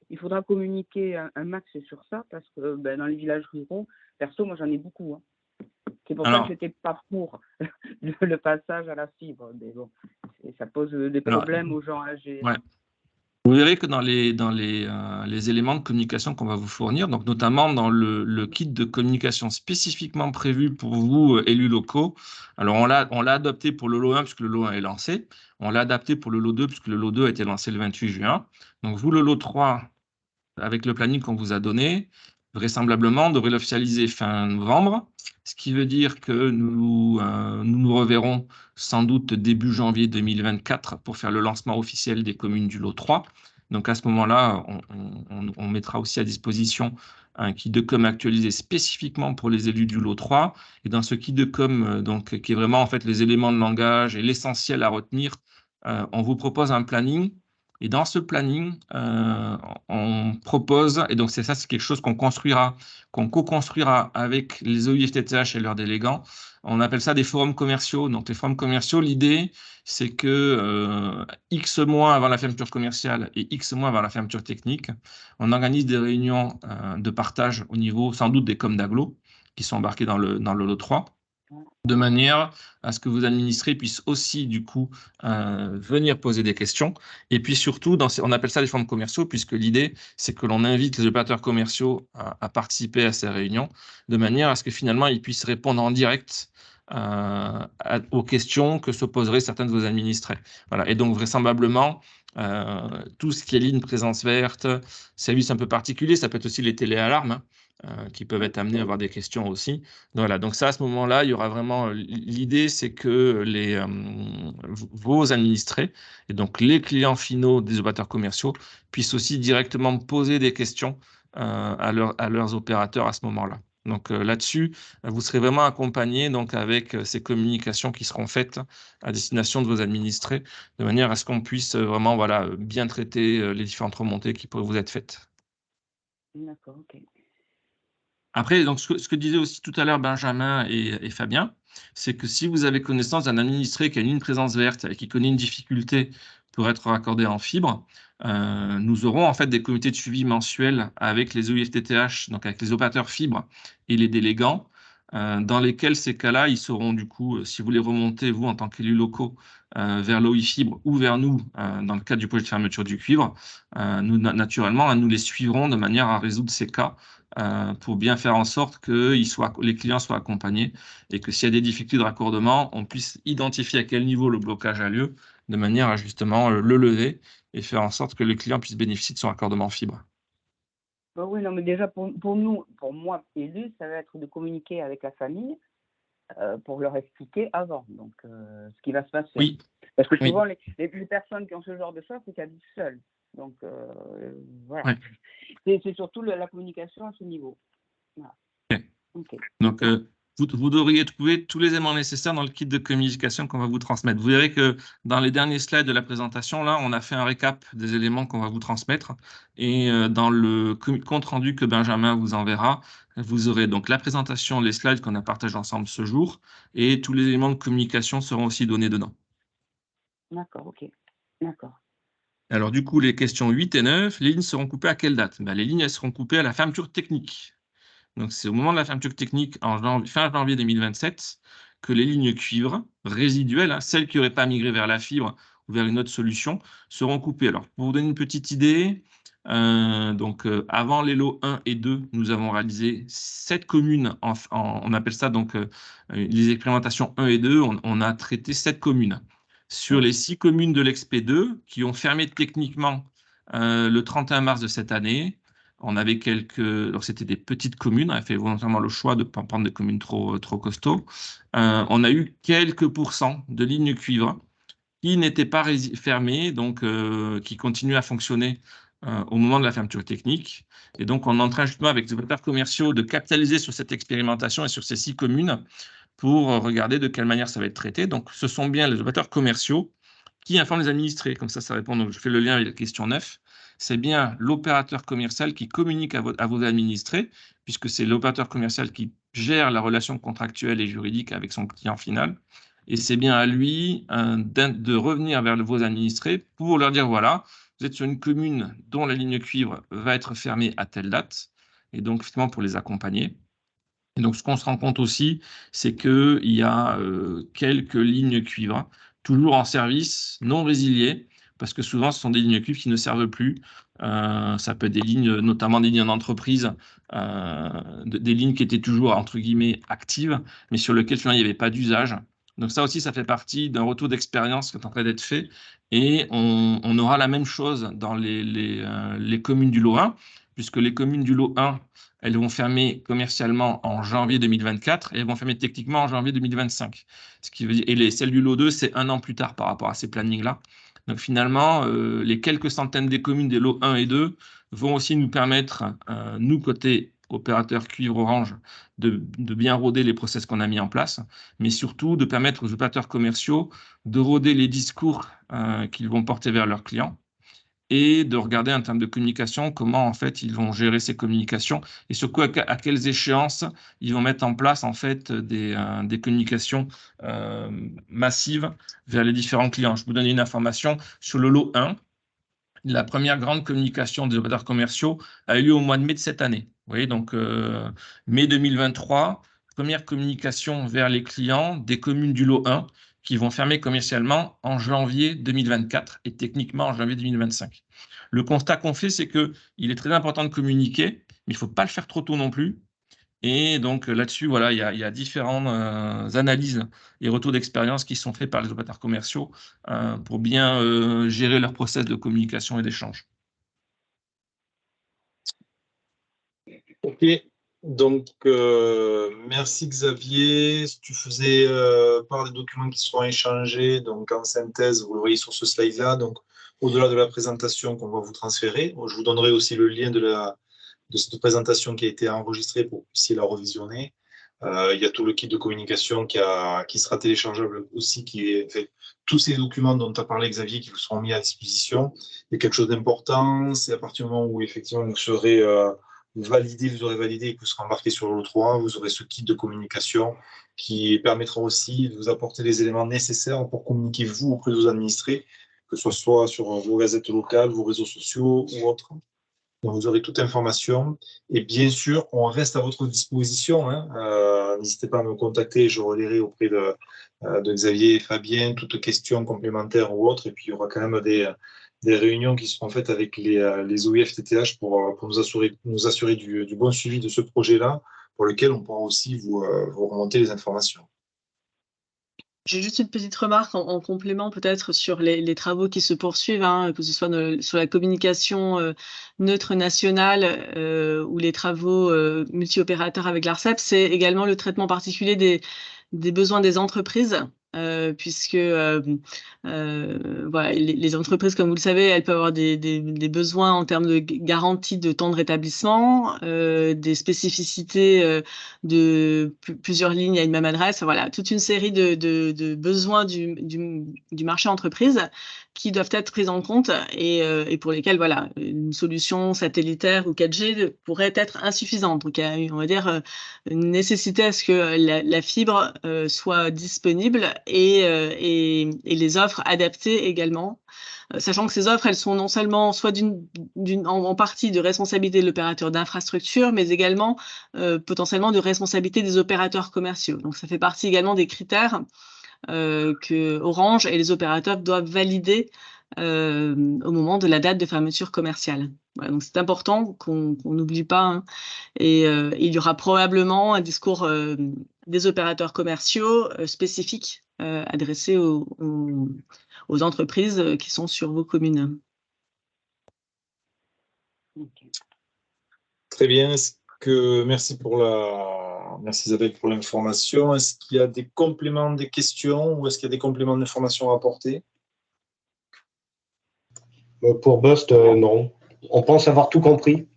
il faudra communiquer un max sur ça parce que dans les villages ruraux, perso, moi j'en ai beaucoup. C'est pour ça que je n'étais pas pour le passage à la fibre. Mais bon, ça pose des problèmes aux gens âgés. Ouais. Vous verrez que dans les éléments de communication qu'on va vous fournir, donc notamment dans le kit de communication spécifiquement prévu pour vous, élus locaux, alors on l'a adopté pour le lot 1 puisque le lot 1 est lancé, on l'a adapté pour le lot 2 puisque le lot 2 a été lancé le 28 juin. Donc vous, le lot 3, avec le planning qu'on vous a donné, vraisemblablement devrait l'officialiser fin novembre, ce qui veut dire que nous reverrons sans doute début janvier 2024 pour faire le lancement officiel des communes du lot 3. Donc à ce moment-là, on mettra aussi à disposition un kit de com actualisé spécifiquement pour les élus du lot 3. Et dans ce kit de com, donc, qui est vraiment en fait les éléments de langage et l'essentiel à retenir, on vous propose un planning. Et dans ce planning, on propose, et donc c'est quelque chose qu'on co-construira avec les OIFTTH et leurs délégants. On appelle ça des forums commerciaux. Donc les forums commerciaux, l'idée, c'est que X mois avant la fermeture commerciale et X mois avant la fermeture technique, on organise des réunions de partage au niveau sans doute des coms d'agglo qui sont embarqués dans le lot 3. De manière à ce que vos administrés puissent aussi, du coup, venir poser des questions. Et puis surtout, on appelle ça les forums commerciaux, puisque l'idée, c'est que l'on invite les opérateurs commerciaux à participer à ces réunions, de manière à ce que finalement, ils puissent répondre en direct aux questions que se poseraient certains de vos administrés. Voilà. Et donc, vraisemblablement, tout ce qui est ligne présence verte, service un peu particulier, ça peut être aussi les téléalarmes, qui peuvent être amenés à avoir des questions aussi. Voilà, donc ça, à ce moment-là, il y aura vraiment... L'idée, c'est que vos administrés, et donc les clients finaux des opérateurs commerciaux, puissent aussi directement poser des questions à leurs opérateurs à ce moment-là. Donc là-dessus, vous serez vraiment accompagné donc, avec ces communications qui seront faites à destination de vos administrés, de manière à ce qu'on puisse vraiment voilà, bien traiter les différentes remontées qui pourraient vous être faites. D'accord, ok. Après, donc, ce que disaient aussi tout à l'heure Benjamin et Fabien, c'est que si vous avez connaissance d'un administré qui a une présence verte et qui connaît une difficulté pour être raccordé en fibre, nous aurons en fait des comités de suivi mensuels avec les OIFTTH, donc avec les opérateurs fibre et les délégants, dans lesquels ces cas-là, ils seront du coup, si vous les remontez, vous, en tant qu'élus locaux, vers l'OI Fibre ou vers nous, dans le cadre du projet de fermeture du cuivre, nous, naturellement, nous les suivrons de manière à résoudre ces cas pour bien faire en sorte que les clients soient accompagnés et que s'il y a des difficultés de raccordement, on puisse identifier à quel niveau le blocage a lieu de manière à justement le lever et faire en sorte que le client puisse bénéficier de son raccordement fibre. Bah oui, non, mais déjà pour nous, pour moi, élu, ça va être de communiquer avec la famille pour leur expliquer avant donc, ce qui va se passer. Oui. Parce que Oui. souvent, les personnes qui ont ce genre de choses, c'est qu'elles habitent seules. Donc, voilà. Ouais. C'est surtout la communication à ce niveau. Voilà. Okay. Donc, vous devriez trouver tous les éléments nécessaires dans le kit de communication qu'on va vous transmettre. Vous verrez que dans les derniers slides de la présentation, là, on a fait un récap des éléments qu'on va vous transmettre. Et dans le compte-rendu que Benjamin vous enverra, vous aurez donc la présentation, les slides qu'on a partagés ensemble ce jour, et tous les éléments de communication seront aussi donnés dedans. D'accord, ok. D'accord. Alors, du coup, les questions 8 et 9, les lignes seront coupées à quelle date? Les lignes, elles seront coupées à la fermeture technique. Donc, c'est au moment de la fermeture technique, fin janvier 2027, que les lignes cuivre résiduelles, celles qui n'auraient pas migré vers la fibre ou vers une autre solution, seront coupées. Alors, pour vous donner une petite idée, avant les lots 1 et 2, nous avons réalisé 7 communes, on appelle ça donc les expérimentations 1 et 2, on a traité 7 communes. Sur les 6 communes de l'EXP2 qui ont fermé techniquement le 31 mars de cette année, on avait alors c'était des petites communes, on a fait volontairement le choix de ne pas prendre des communes trop costauds. On a eu quelques pourcents de lignes cuivre qui n'étaient pas fermées, donc qui continuent à fonctionner au moment de la fermeture technique. Et donc, on est en train justement avec les opérateurs commerciaux de capitaliser sur cette expérimentation et sur ces 6 communes pour regarder de quelle manière ça va être traité. Donc, ce sont bien les opérateurs commerciaux qui informent les administrés. Comme ça répond. Donc, je fais le lien avec la question 9. C'est bien l'opérateur commercial qui communique à vos administrés, puisque c'est l'opérateur commercial qui gère la relation contractuelle et juridique avec son client final. Et c'est bien à lui de revenir vers vos administrés pour leur dire, voilà, vous êtes sur une commune dont la ligne cuivre va être fermée à telle date, et donc, effectivement, pour les accompagner. Et donc, ce qu'on se rend compte aussi, c'est qu'il y a quelques lignes cuivre, toujours en service, non résiliées, parce que souvent, ce sont des lignes cuivre qui ne servent plus. Ça peut être des lignes, notamment des lignes en entreprise, des lignes qui étaient toujours, entre guillemets, actives, mais sur lesquelles, finalement, il n'y avait pas d'usage. Donc ça aussi, ça fait partie d'un retour d'expérience qui est en train d'être fait. Et on aura la même chose dans les communes du lot 1, puisque les communes du lot 1, elles vont fermer commercialement en janvier 2024 et elles vont fermer techniquement en janvier 2025. Ce qui veut dire, et celles du lot 2, c'est 1 an plus tard par rapport à ces plannings-là. Donc finalement, les quelques centaines des communes des lots 1 et 2 vont aussi nous permettre, nous, côté opérateur cuivre orange, de bien roder les process qu'on a mis en place, mais surtout de permettre aux opérateurs commerciaux de roder les discours qu'ils vont porter vers leurs clients et de regarder en termes de communication comment en fait ils vont gérer ces communications et sur quoi, à quelles échéances ils vont mettre en place en fait des communications massives vers les différents clients. Je vous donne une information sur le lot 1. La première grande communication des opérateurs commerciaux a eu lieu au mois de mai de cette année. Vous voyez, donc mai 2023, première communication vers les clients des communes du lot 1 qui vont fermer commercialement en janvier 2024 et techniquement en janvier 2025. Le constat qu'on fait, c'est qu'il est très important de communiquer, mais il ne faut pas le faire trop tôt non plus. Et donc là-dessus, voilà, il y a différentes analyses et retours d'expérience qui sont faits par les opérateurs commerciaux pour bien gérer leur process de communication et d'échange. Ok, donc merci Xavier. Tu faisais part des documents qui seront échangés, donc en synthèse, vous le voyez sur ce slide-là, donc au-delà de la présentation qu'on va vous transférer. Je vous donnerai aussi le lien de cette présentation qui a été enregistrée pour que vous puissiez la revisionner. Il y a tout le kit de communication qui sera téléchargeable aussi, tous ces documents dont tu as parlé, Xavier, qui vous seront mis à disposition. Il y a quelque chose d'important, c'est à partir du moment où effectivement vous serez validé, vous aurez validé et que vous serez embarqué sur l'O3, vous aurez ce kit de communication qui permettra aussi de vous apporter les éléments nécessaires pour communiquer vous auprès de vos administrés, que ce soit sur vos gazettes locales, vos réseaux sociaux ou autres. Donc, vous aurez toute information. Et bien sûr, on reste à votre disposition. N'hésitez pas à me contacter. Je relayerai auprès de Xavier et Fabien toute question complémentaire ou autre. Et puis, il y aura quand même des réunions qui seront faites avec les OIF-TTH pour nous assurer du bon suivi de ce projet-là, pour lequel on pourra aussi vous remonter les informations. J'ai juste une petite remarque en complément peut-être sur les travaux qui se poursuivent, que ce soit sur la communication neutre nationale ou les travaux multi-opérateurs avec l'ARCEP, c'est également le traitement particulier des besoins des entreprises. Puisque voilà, les entreprises, comme vous le savez, elles peuvent avoir des besoins en termes de garantie de temps de rétablissement, des spécificités de plusieurs lignes à une même adresse, voilà, toute une série de besoins du marché entreprise qui doivent être pris en compte et pour lesquels voilà, une solution satellitaire ou 4G pourrait être insuffisante. Donc, il y a, on va dire, une nécessité à ce que la fibre soit disponible et les offres adaptées également, sachant que ces offres, elles sont non seulement soit en partie de responsabilité de l'opérateur d'infrastructure, mais également potentiellement de responsabilité des opérateurs commerciaux. Donc, ça fait partie également des critères que Orange et les opérateurs doivent valider au moment de la date de fermeture commerciale. Voilà, donc c'est important qu'on n'oublie pas. Et il y aura probablement un discours des opérateurs commerciaux spécifiques adressés aux entreprises qui sont sur vos communes. Très bien. Merci Isabelle pour l'information. Est-ce qu'il y a des compléments, des questions ou est-ce qu'il y a des compléments d'information à apporter? Pour Bust, non. On pense avoir tout compris.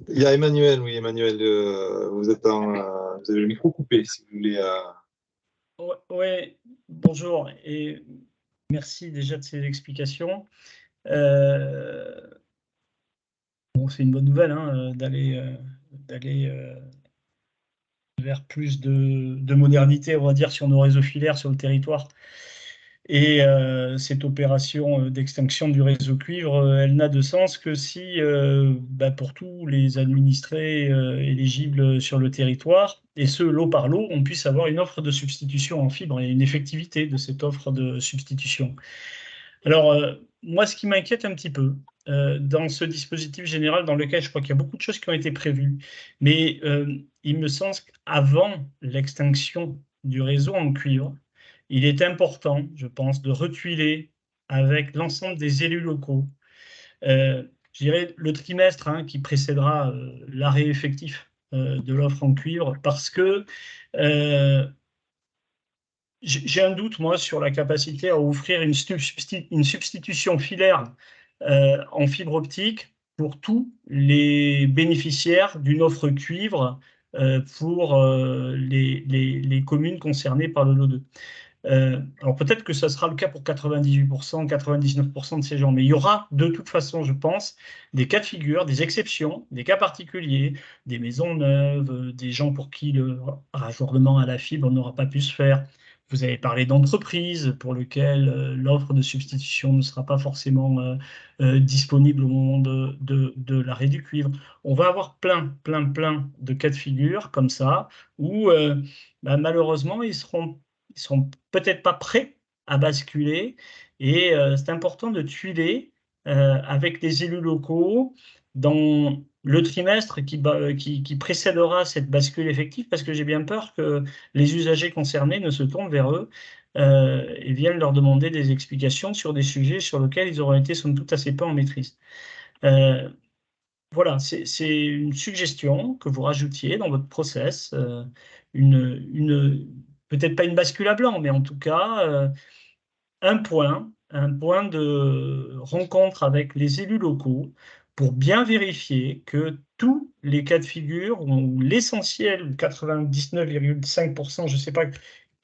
Il y a Emmanuel, oui, Emmanuel, vous avez le micro coupé si vous voulez. Oui, bonjour et merci déjà de ces explications. Bon, c'est une bonne nouvelle d'aller vers plus de modernité, on va dire, sur nos réseaux filaires sur le territoire. Et cette opération d'extinction du réseau cuivre, elle n'a de sens que si, pour tous les administrés éligibles sur le territoire, et ce, lot par lot, on puisse avoir une offre de substitution en fibre et une effectivité de cette offre de substitution. Alors, moi, ce qui m'inquiète un petit peu dans ce dispositif général dans lequel je crois qu'il y a beaucoup de choses qui ont été prévues, mais il me semble qu'avant l'extinction du réseau en cuivre, il est important, je pense, de retuiler avec l'ensemble des élus locaux, je dirais le trimestre qui précédera l'arrêt effectif de l'offre en cuivre, parce que j'ai un doute, moi, sur la capacité à offrir une substitution filaire en fibre optique pour tous les bénéficiaires d'une offre cuivre pour les communes concernées par le lot 2. Alors peut-être que ça sera le cas pour 98%, 99% de ces gens, mais il y aura de toute façon, je pense, des cas de figure, des exceptions, des cas particuliers, des maisons neuves, des gens pour qui le raccordement à la fibre n'aura pas pu se faire. Vous avez parlé d'entreprises pour lesquelles l'offre de substitution ne sera pas forcément disponible au moment de l'arrêt du cuivre. On va avoir plein de cas de figure comme ça, où malheureusement, ils seront peut-être pas prêts à basculer. Et c'est important de tuiler avec les élus locaux dans le trimestre qui précédera cette bascule effective, parce que j'ai bien peur que les usagers concernés ne se tournent vers eux et viennent leur demander des explications sur des sujets sur lesquels ils auraient été somme toute assez peu en maîtrise. Voilà, c'est une suggestion que vous rajoutiez dans votre process, peut-être pas une bascule à blanc, mais en tout cas, un point un point de rencontre avec les élus locaux pour bien vérifier que tous les cas de figure, ou l'essentiel, 99,5%, je ne sais pas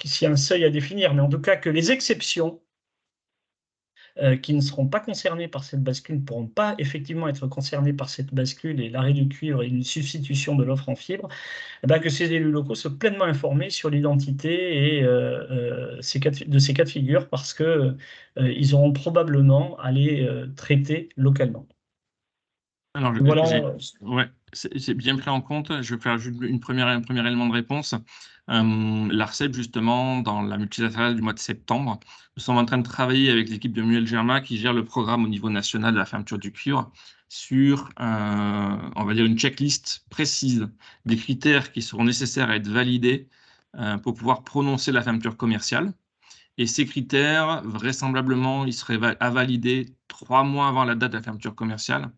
s'il y a un seuil à définir, mais en tout cas que les exceptions qui ne seront pas concernés par cette bascule ne pourront pas effectivement être concernés par cette bascule et l'arrêt du cuivre et une substitution de l'offre en fibre, eh ben, que ces élus locaux soient pleinement informés sur l'identité et de ces cas de figure parce que ils auront probablement à les traiter localement. Alors, Voilà. ouais, c'est bien pris en compte. Je vais faire juste un premier élément de réponse. L'ARCEP, justement, dans la multilatérale du mois de septembre, nous sommes en train de travailler avec l'équipe de Muriel Germain qui gère le programme au niveau national de la fermeture du cuivre sur, on va dire, une checklist précise des critères qui seront nécessaires à être validés pour pouvoir prononcer la fermeture commerciale. Et ces critères, vraisemblablement, ils seraient à valider 3 mois avant la date de la fermeture commerciale.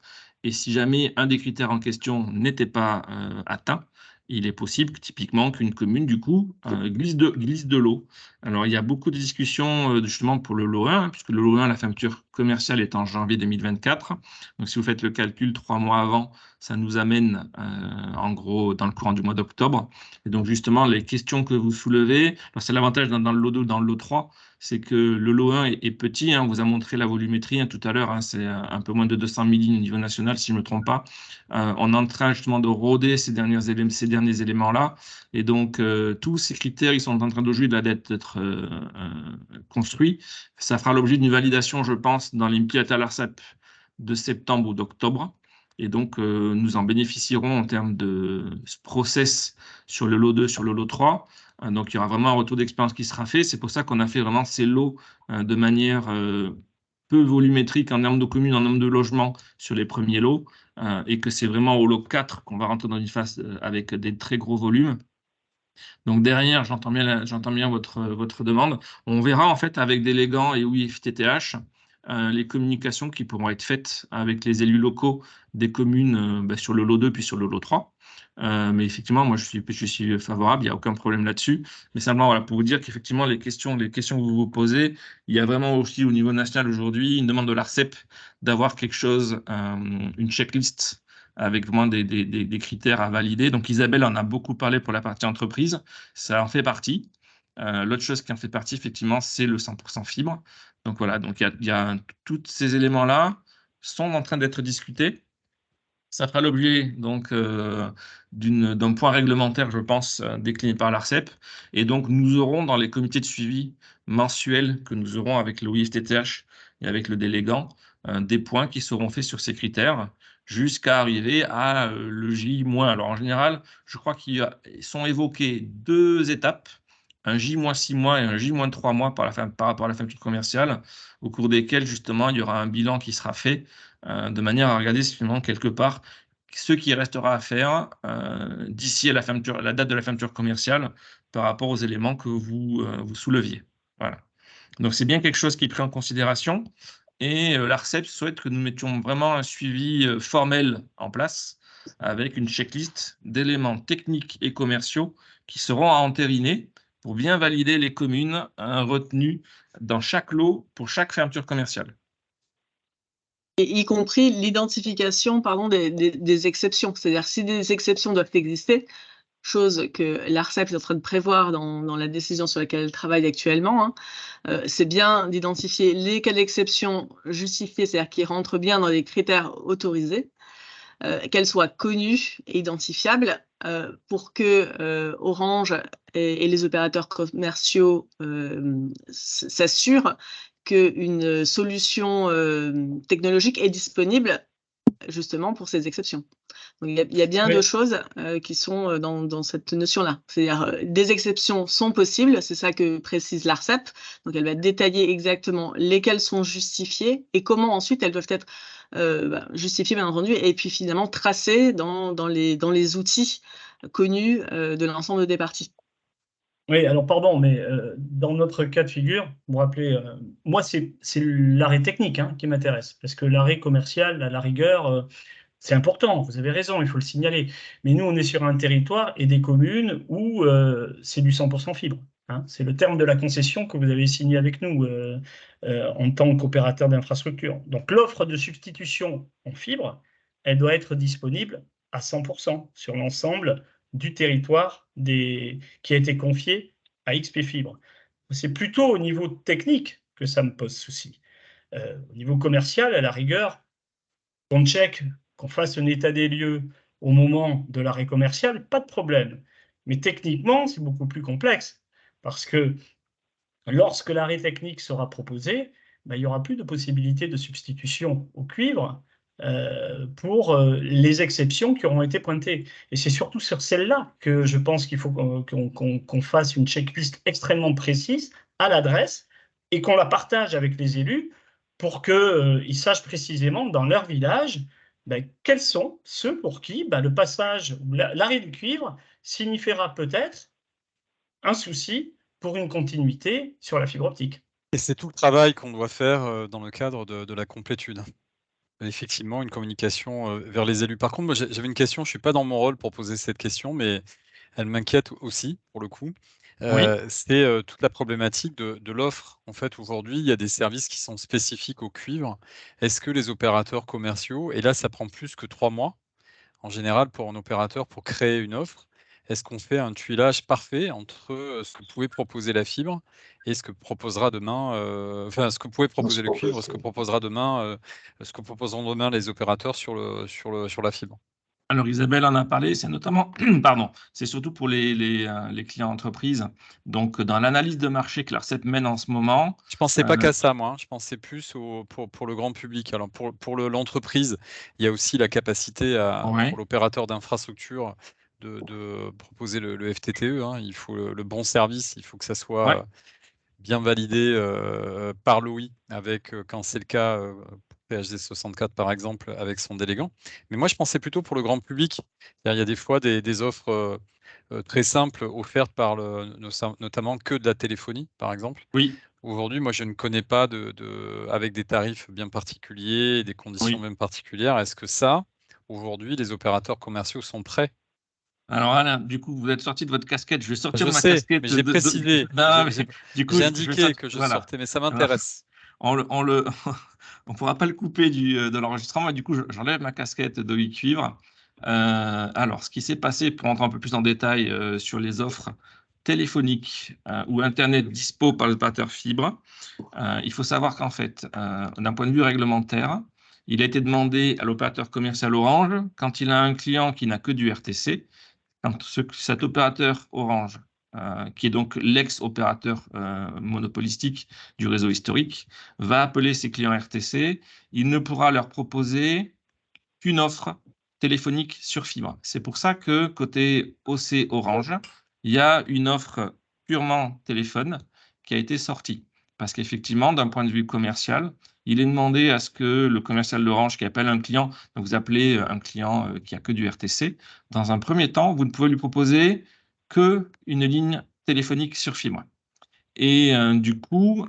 Et si jamais un des critères en question n'était pas atteint, il est possible typiquement qu'une commune, du coup, glisse de l'eau. Alors, il y a beaucoup de discussions justement pour le lot 1, puisque le lot 1, la fermeture commerciale est en janvier 2024. Donc, si vous faites le calcul 3 mois avant, ça nous amène en gros dans le courant du mois d'octobre. Et donc, justement, les questions que vous soulevez, c'est l'avantage dans le lot 2, dans le lot 3, c'est que le lot 1 est petit. On vous a montré la volumétrie tout à l'heure. C'est un peu moins de 200 000 lignes au niveau national, si je ne me trompe pas. On est en train justement de roder ces derniers éléments-là. Et donc, tous ces critères, ils sont en train d'aujourd'hui d'être construits. Ça fera l'objet d'une validation, je pense, dans les multilatérales ARCEP de septembre ou d'octobre. Et donc, nous en bénéficierons en termes de process sur le lot 2, sur le lot 3. Donc, il y aura vraiment un retour d'expérience qui sera fait. C'est pour ça qu'on a fait vraiment ces lots de manière peu volumétrique en termes de communes, en nombre de logements sur les premiers lots, et que c'est vraiment au lot 4 qu'on va rentrer dans une phase avec des très gros volumes. Donc derrière, j'entends bien votre demande. On verra en fait avec Délégant et OUI-FTTH les communications qui pourront être faites avec les élus locaux des communes sur le lot 2 puis sur le lot 3. Mais effectivement, moi je suis favorable, il n'y a aucun problème là-dessus. Mais simplement voilà, pour vous dire qu'effectivement les questions que vous vous posez, il y a vraiment aussi au niveau national aujourd'hui une demande de l'ARCEP d'avoir quelque chose, une checklist avec vraiment des critères à valider. Donc Isabelle en a beaucoup parlé pour la partie entreprise, ça en fait partie. L'autre chose qui en fait partie, effectivement, c'est le 100% fibre. Donc voilà, donc il y a tous ces éléments-là sont en train d'être discutés. Ça fera l'objet donc d'un point réglementaire, je pense, décliné par l'ARCEP. Et donc, nous aurons dans les comités de suivi mensuels que nous aurons avec le OIFTTH et avec le délégant, des points qui seront faits sur ces critères jusqu'à arriver à le J-. Alors, en général, je crois qu'ils sont évoqués 2 étapes, un J-6 mois et un J-3 mois par rapport à la fermeture commerciale, au cours desquels, justement, il y aura un bilan qui sera fait de manière à regarder finalement quelque part ce qui restera à faire d'ici à la date de la fermeture commerciale par rapport aux éléments que vous souleviez. Voilà. Donc, c'est bien quelque chose qui est pris en considération. Et l'ARCEP souhaite que nous mettions vraiment un suivi formel en place avec une checklist d'éléments techniques et commerciaux qui seront à entériner pour bien valider les communes retenues dans chaque lot pour chaque fermeture commerciale. Y compris l'identification des exceptions. C'est-à-dire si des exceptions doivent exister, chose que l'ARCEP est en train de prévoir dans la décision sur laquelle elle travaille actuellement, c'est bien d'identifier les cas d'exception justifiés, c'est-à-dire qui rentrent bien dans les critères autorisés, qu'elles soient connues et identifiables pour que Orange et les opérateurs commerciaux s'assurent qu'une solution technologique est disponible justement pour ces exceptions. Donc, il y a bien 2 choses qui sont dans cette notion-là. C'est-à-dire des exceptions sont possibles, c'est ça que précise l'ARCEP. Donc, elle va détailler exactement lesquelles sont justifiées et comment ensuite elles doivent être justifiées, bien entendu, et puis finalement tracées dans les outils connus de l'ensemble des parties. Oui, alors pardon, mais dans notre cas de figure, vous vous rappelez, moi c'est l'arrêt technique qui m'intéresse, parce que l'arrêt commercial, à la rigueur, c'est important, vous avez raison, il faut le signaler. Mais nous, on est sur un territoire et des communes où c'est du 100% fibre. hein. C'est le terme de la concession que vous avez signé avec nous en tant qu'opérateur d'infrastructure. Donc l'offre de substitution en fibre, elle doit être disponible à 100% sur l'ensemble du territoire qui a été confié à XP Fibre. C'est plutôt au niveau technique que ça me pose souci. Au niveau commercial, à la rigueur, qu'on check, qu'on fasse un état des lieux au moment de l'arrêt commercial, pas de problème. Mais techniquement, c'est beaucoup plus complexe parce que lorsque l'arrêt technique sera proposé, il n'y aura plus de possibilité de substitution au cuivre pour les exceptions qui auront été pointées. Et c'est surtout sur celle-là que je pense qu'il faut qu'on fasse une checklist extrêmement précise à l'adresse et qu'on la partage avec les élus pour qu'ils sachent précisément dans leur village quels sont ceux pour qui le passage, l'arrêt du cuivre signifiera peut-être un souci pour une continuité sur la fibre optique. Et c'est tout le travail qu'on doit faire dans le cadre de la complétude. Effectivement, une communication vers les élus. Par contre, moi, j'avais une question, je ne suis pas dans mon rôle pour poser cette question, mais elle m'inquiète aussi, pour le coup. Oui. C'est toute la problématique de l'offre. En fait, aujourd'hui, il y a des services qui sont spécifiques au cuivre. Est-ce que les opérateurs commerciaux, et là, ça prend plus que 3 mois, en général, pour un opérateur, pour créer une offre, est-ce qu'on fait un tuilage parfait entre ce que pouvait proposer la fibre et ce que proposera demain, ce que pouvait proposer le cuivre, ce que proposera demain, ce que proposeront demain les opérateurs sur la fibre? Alors Isabelle en a parlé, c'est notamment, pardon, c'est surtout pour les clients entreprises. Donc dans l'analyse de marché que l'ARCEP mène en ce moment. Je pensais pas qu'à ça, moi. Je pensais plus pour le grand public. Alors pour l'entreprise, il y a aussi la capacité pour l'opérateur d'infrastructure de proposer le FTTE. Hein. Il faut le bon service, il faut que ça soit bien validé par l'OI, avec, quand c'est le cas, PHD 64 par exemple, avec son délégant. Mais moi, je pensais plutôt pour le grand public. Il y a des fois des offres très simples offertes par notamment que de la téléphonie, par exemple. Oui. Aujourd'hui, moi, je ne connais pas avec des tarifs bien particuliers, des conditions même particulières. Est-ce que ça, aujourd'hui, les opérateurs commerciaux sont prêts? Alors Alain, du coup, vous êtes sorti de votre casquette. Je vais sortir Je de ma sais, casquette. mais j'ai précisé. J'ai indiqué que je sortais, mais ça m'intéresse. On pourra pas le couper de l'enregistrement. Et du coup, j'enlève ma casquette de cuivre. Alors, ce qui s'est passé, pour rentrer un peu plus en détail sur les offres téléphoniques ou Internet dispo par l'opérateur fibre, il faut savoir qu'en fait, d'un point de vue réglementaire, il a été demandé à l'opérateur commercial Orange, quand il a un client qui n'a que du RTC, quand cet opérateur Orange, qui est donc l'ex-opérateur monopolistique du réseau historique, va appeler ses clients RTC, il ne pourra leur proposer qu'une offre téléphonique sur fibre. C'est pour ça que côté OC Orange, il y a une offre purement téléphone qui a été sortie. Parce qu'effectivement, d'un point de vue commercial, il est demandé à ce que le commercial d'Orange qui appelle un client, donc vous appelez un client qui a que du RTC, dans un premier temps, vous ne pouvez lui proposer qu'une ligne téléphonique sur fibre. Et du coup,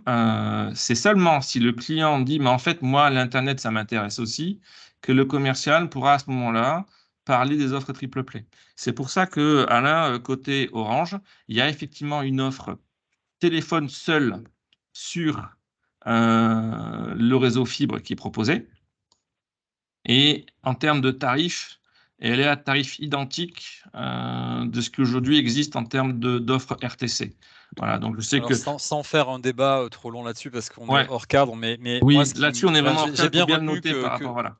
c'est seulement si le client dit « mais en fait, moi, l'Internet, ça m'intéresse aussi », que le commercial pourra à ce moment-là parler des offres triple play. C'est pour ça que Alain, côté Orange, il y a effectivement une offre téléphone seul sur le réseau fibre qui est proposé. Et en termes de tarifs, elle est à tarif identique de ce qui aujourd'hui existe en termes d'offres RTC. Voilà, donc je sais que sans faire un débat trop long là-dessus parce qu'on est hors cadre, mais oui, moi, là-dessus on est vraiment hors cadre. J'ai bien le retenu noter par rapport, voilà.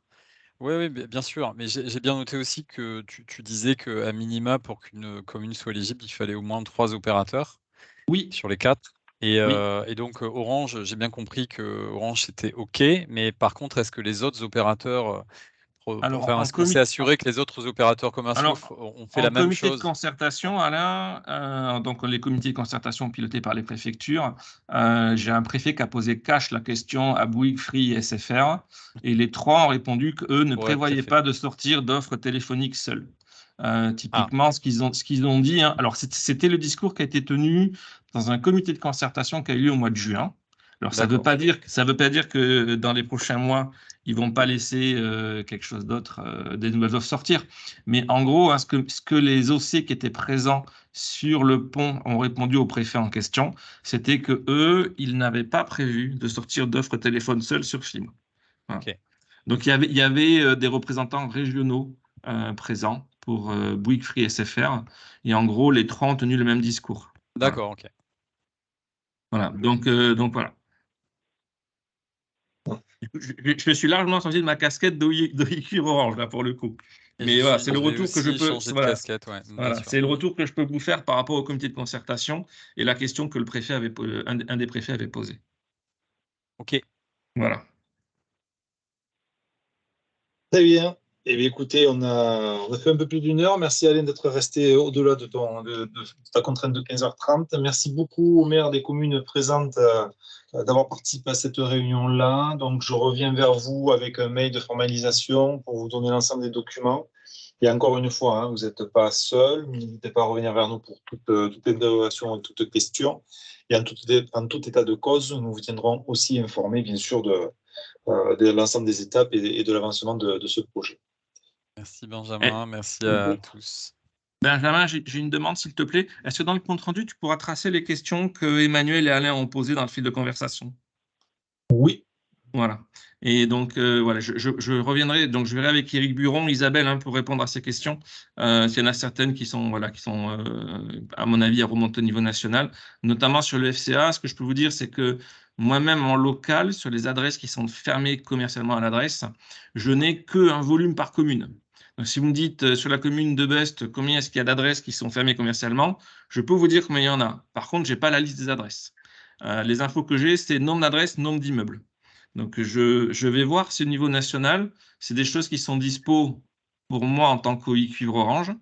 Oui, bien sûr, mais j'ai bien noté aussi que tu disais qu'à minima, pour qu'une commune soit éligible, il fallait au moins 3 opérateurs sur les 4. Et donc Orange, j'ai bien compris que Orange c'était OK, mais par contre, est-ce que les autres opérateurs, est-ce qu'on s'est assuré que les autres opérateurs commerciaux ont fait la même chose? En comité de concertation, Alain, donc les comités de concertation pilotés par les préfectures, j'ai un préfet qui a posé cash la question à Bouygues, Free et SFR, et les 3 ont répondu qu'eux ne prévoyaient pas de sortir d'offres téléphoniques seules. Typiquement, ce qu'ils ont dit, alors c'était le discours qui a été tenu dans un comité de concertation qui a eu lieu au mois de juin. Alors, ça veut pas dire que dans les prochains mois, ils vont pas laisser quelque chose d'autre, des nouvelles offres sortir. Mais en gros, hein, ce que les OC qui étaient présents sur le pont ont répondu au préfet en question, c'était que eux, ils n'avaient pas prévu de sortir d'offres téléphone seul sur fibre. Voilà. Okay. Donc, il y avait des représentants régionaux présents pour Bouygues Free SFR. Et en gros, les trois ont tenu le même discours. D'accord, ok. Voilà, donc voilà. Je me suis largement sorti de ma casquette d'OIQ Orange, là, pour le coup. Mais voilà, c'est le retour que je peux. Voilà, voilà, c'est le retour que je peux vous faire par rapport au comité de concertation et la question que le préfet avait, un des préfets avait posée. Ok. Voilà. Très bien. Eh bien, écoutez, on a fait un peu plus d'1 heure. Merci Alain d'être resté au-delà de ta contrainte de 15h30. Merci beaucoup aux maires des communes présentes d'avoir participé à cette réunion-là. Donc, je reviens vers vous avec un mail de formalisation pour vous donner l'ensemble des documents. Et encore une fois, hein, vous n'êtes pas seul. N'hésitez pas à revenir vers nous pour toute interrogation, toute question. Et en tout état de cause, nous vous tiendrons aussi informés, bien sûr, de l'ensemble des étapes et de l'avancement de ce projet. Merci Benjamin, merci à tous. Benjamin, j'ai une demande, s'il te plaît. Est-ce que dans le compte-rendu, tu pourras tracer les questions que Emmanuel et Alain ont posées dans le fil de conversation? Oui. Voilà. Et donc, voilà, je reviendrai. Donc, je verrai avec Éric Buron, Isabelle, hein, pour répondre à ces questions. Il y en a certaines qui sont, voilà, à mon avis, à remonter au niveau national, notamment sur le FCA. Ce que je peux vous dire, c'est que moi-même, en local, sur les adresses qui sont fermées commercialement à l'adresse, je n'ai qu'un volume par commune. Donc, si vous me dites sur la commune de Best, combien est-ce qu'il y a d'adresses qui sont fermées commercialement, je peux vous dire combien il y en a. Par contre, je n'ai pas la liste des adresses. Les infos que j'ai, c'est nombre d'adresses, nombre d'immeubles. Donc, je vais voir si au niveau national, c'est des choses qui sont dispo pour moi en tant qu'OI Orange,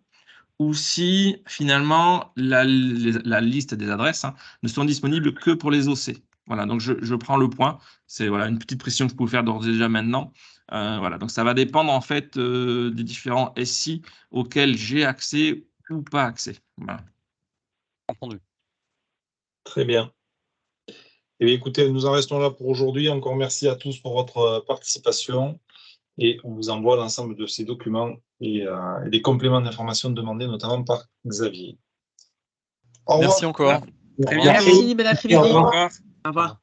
ou si finalement la liste des adresses ne sont disponibles que pour les OC. Voilà, donc je prends le point. C'est voilà, une petite précision que je peux vous faire d'ores et déjà maintenant. Voilà, donc ça va dépendre en fait des différents SI auxquels j'ai accès ou pas accès. Voilà. Entendu. Très bien. Eh bien, écoutez, nous en restons là pour aujourd'hui. Encore merci à tous pour votre participation et on vous envoie l'ensemble de ces documents et des compléments d'information demandés notamment par Xavier. Merci encore. Merci, bel après-midi. Au revoir.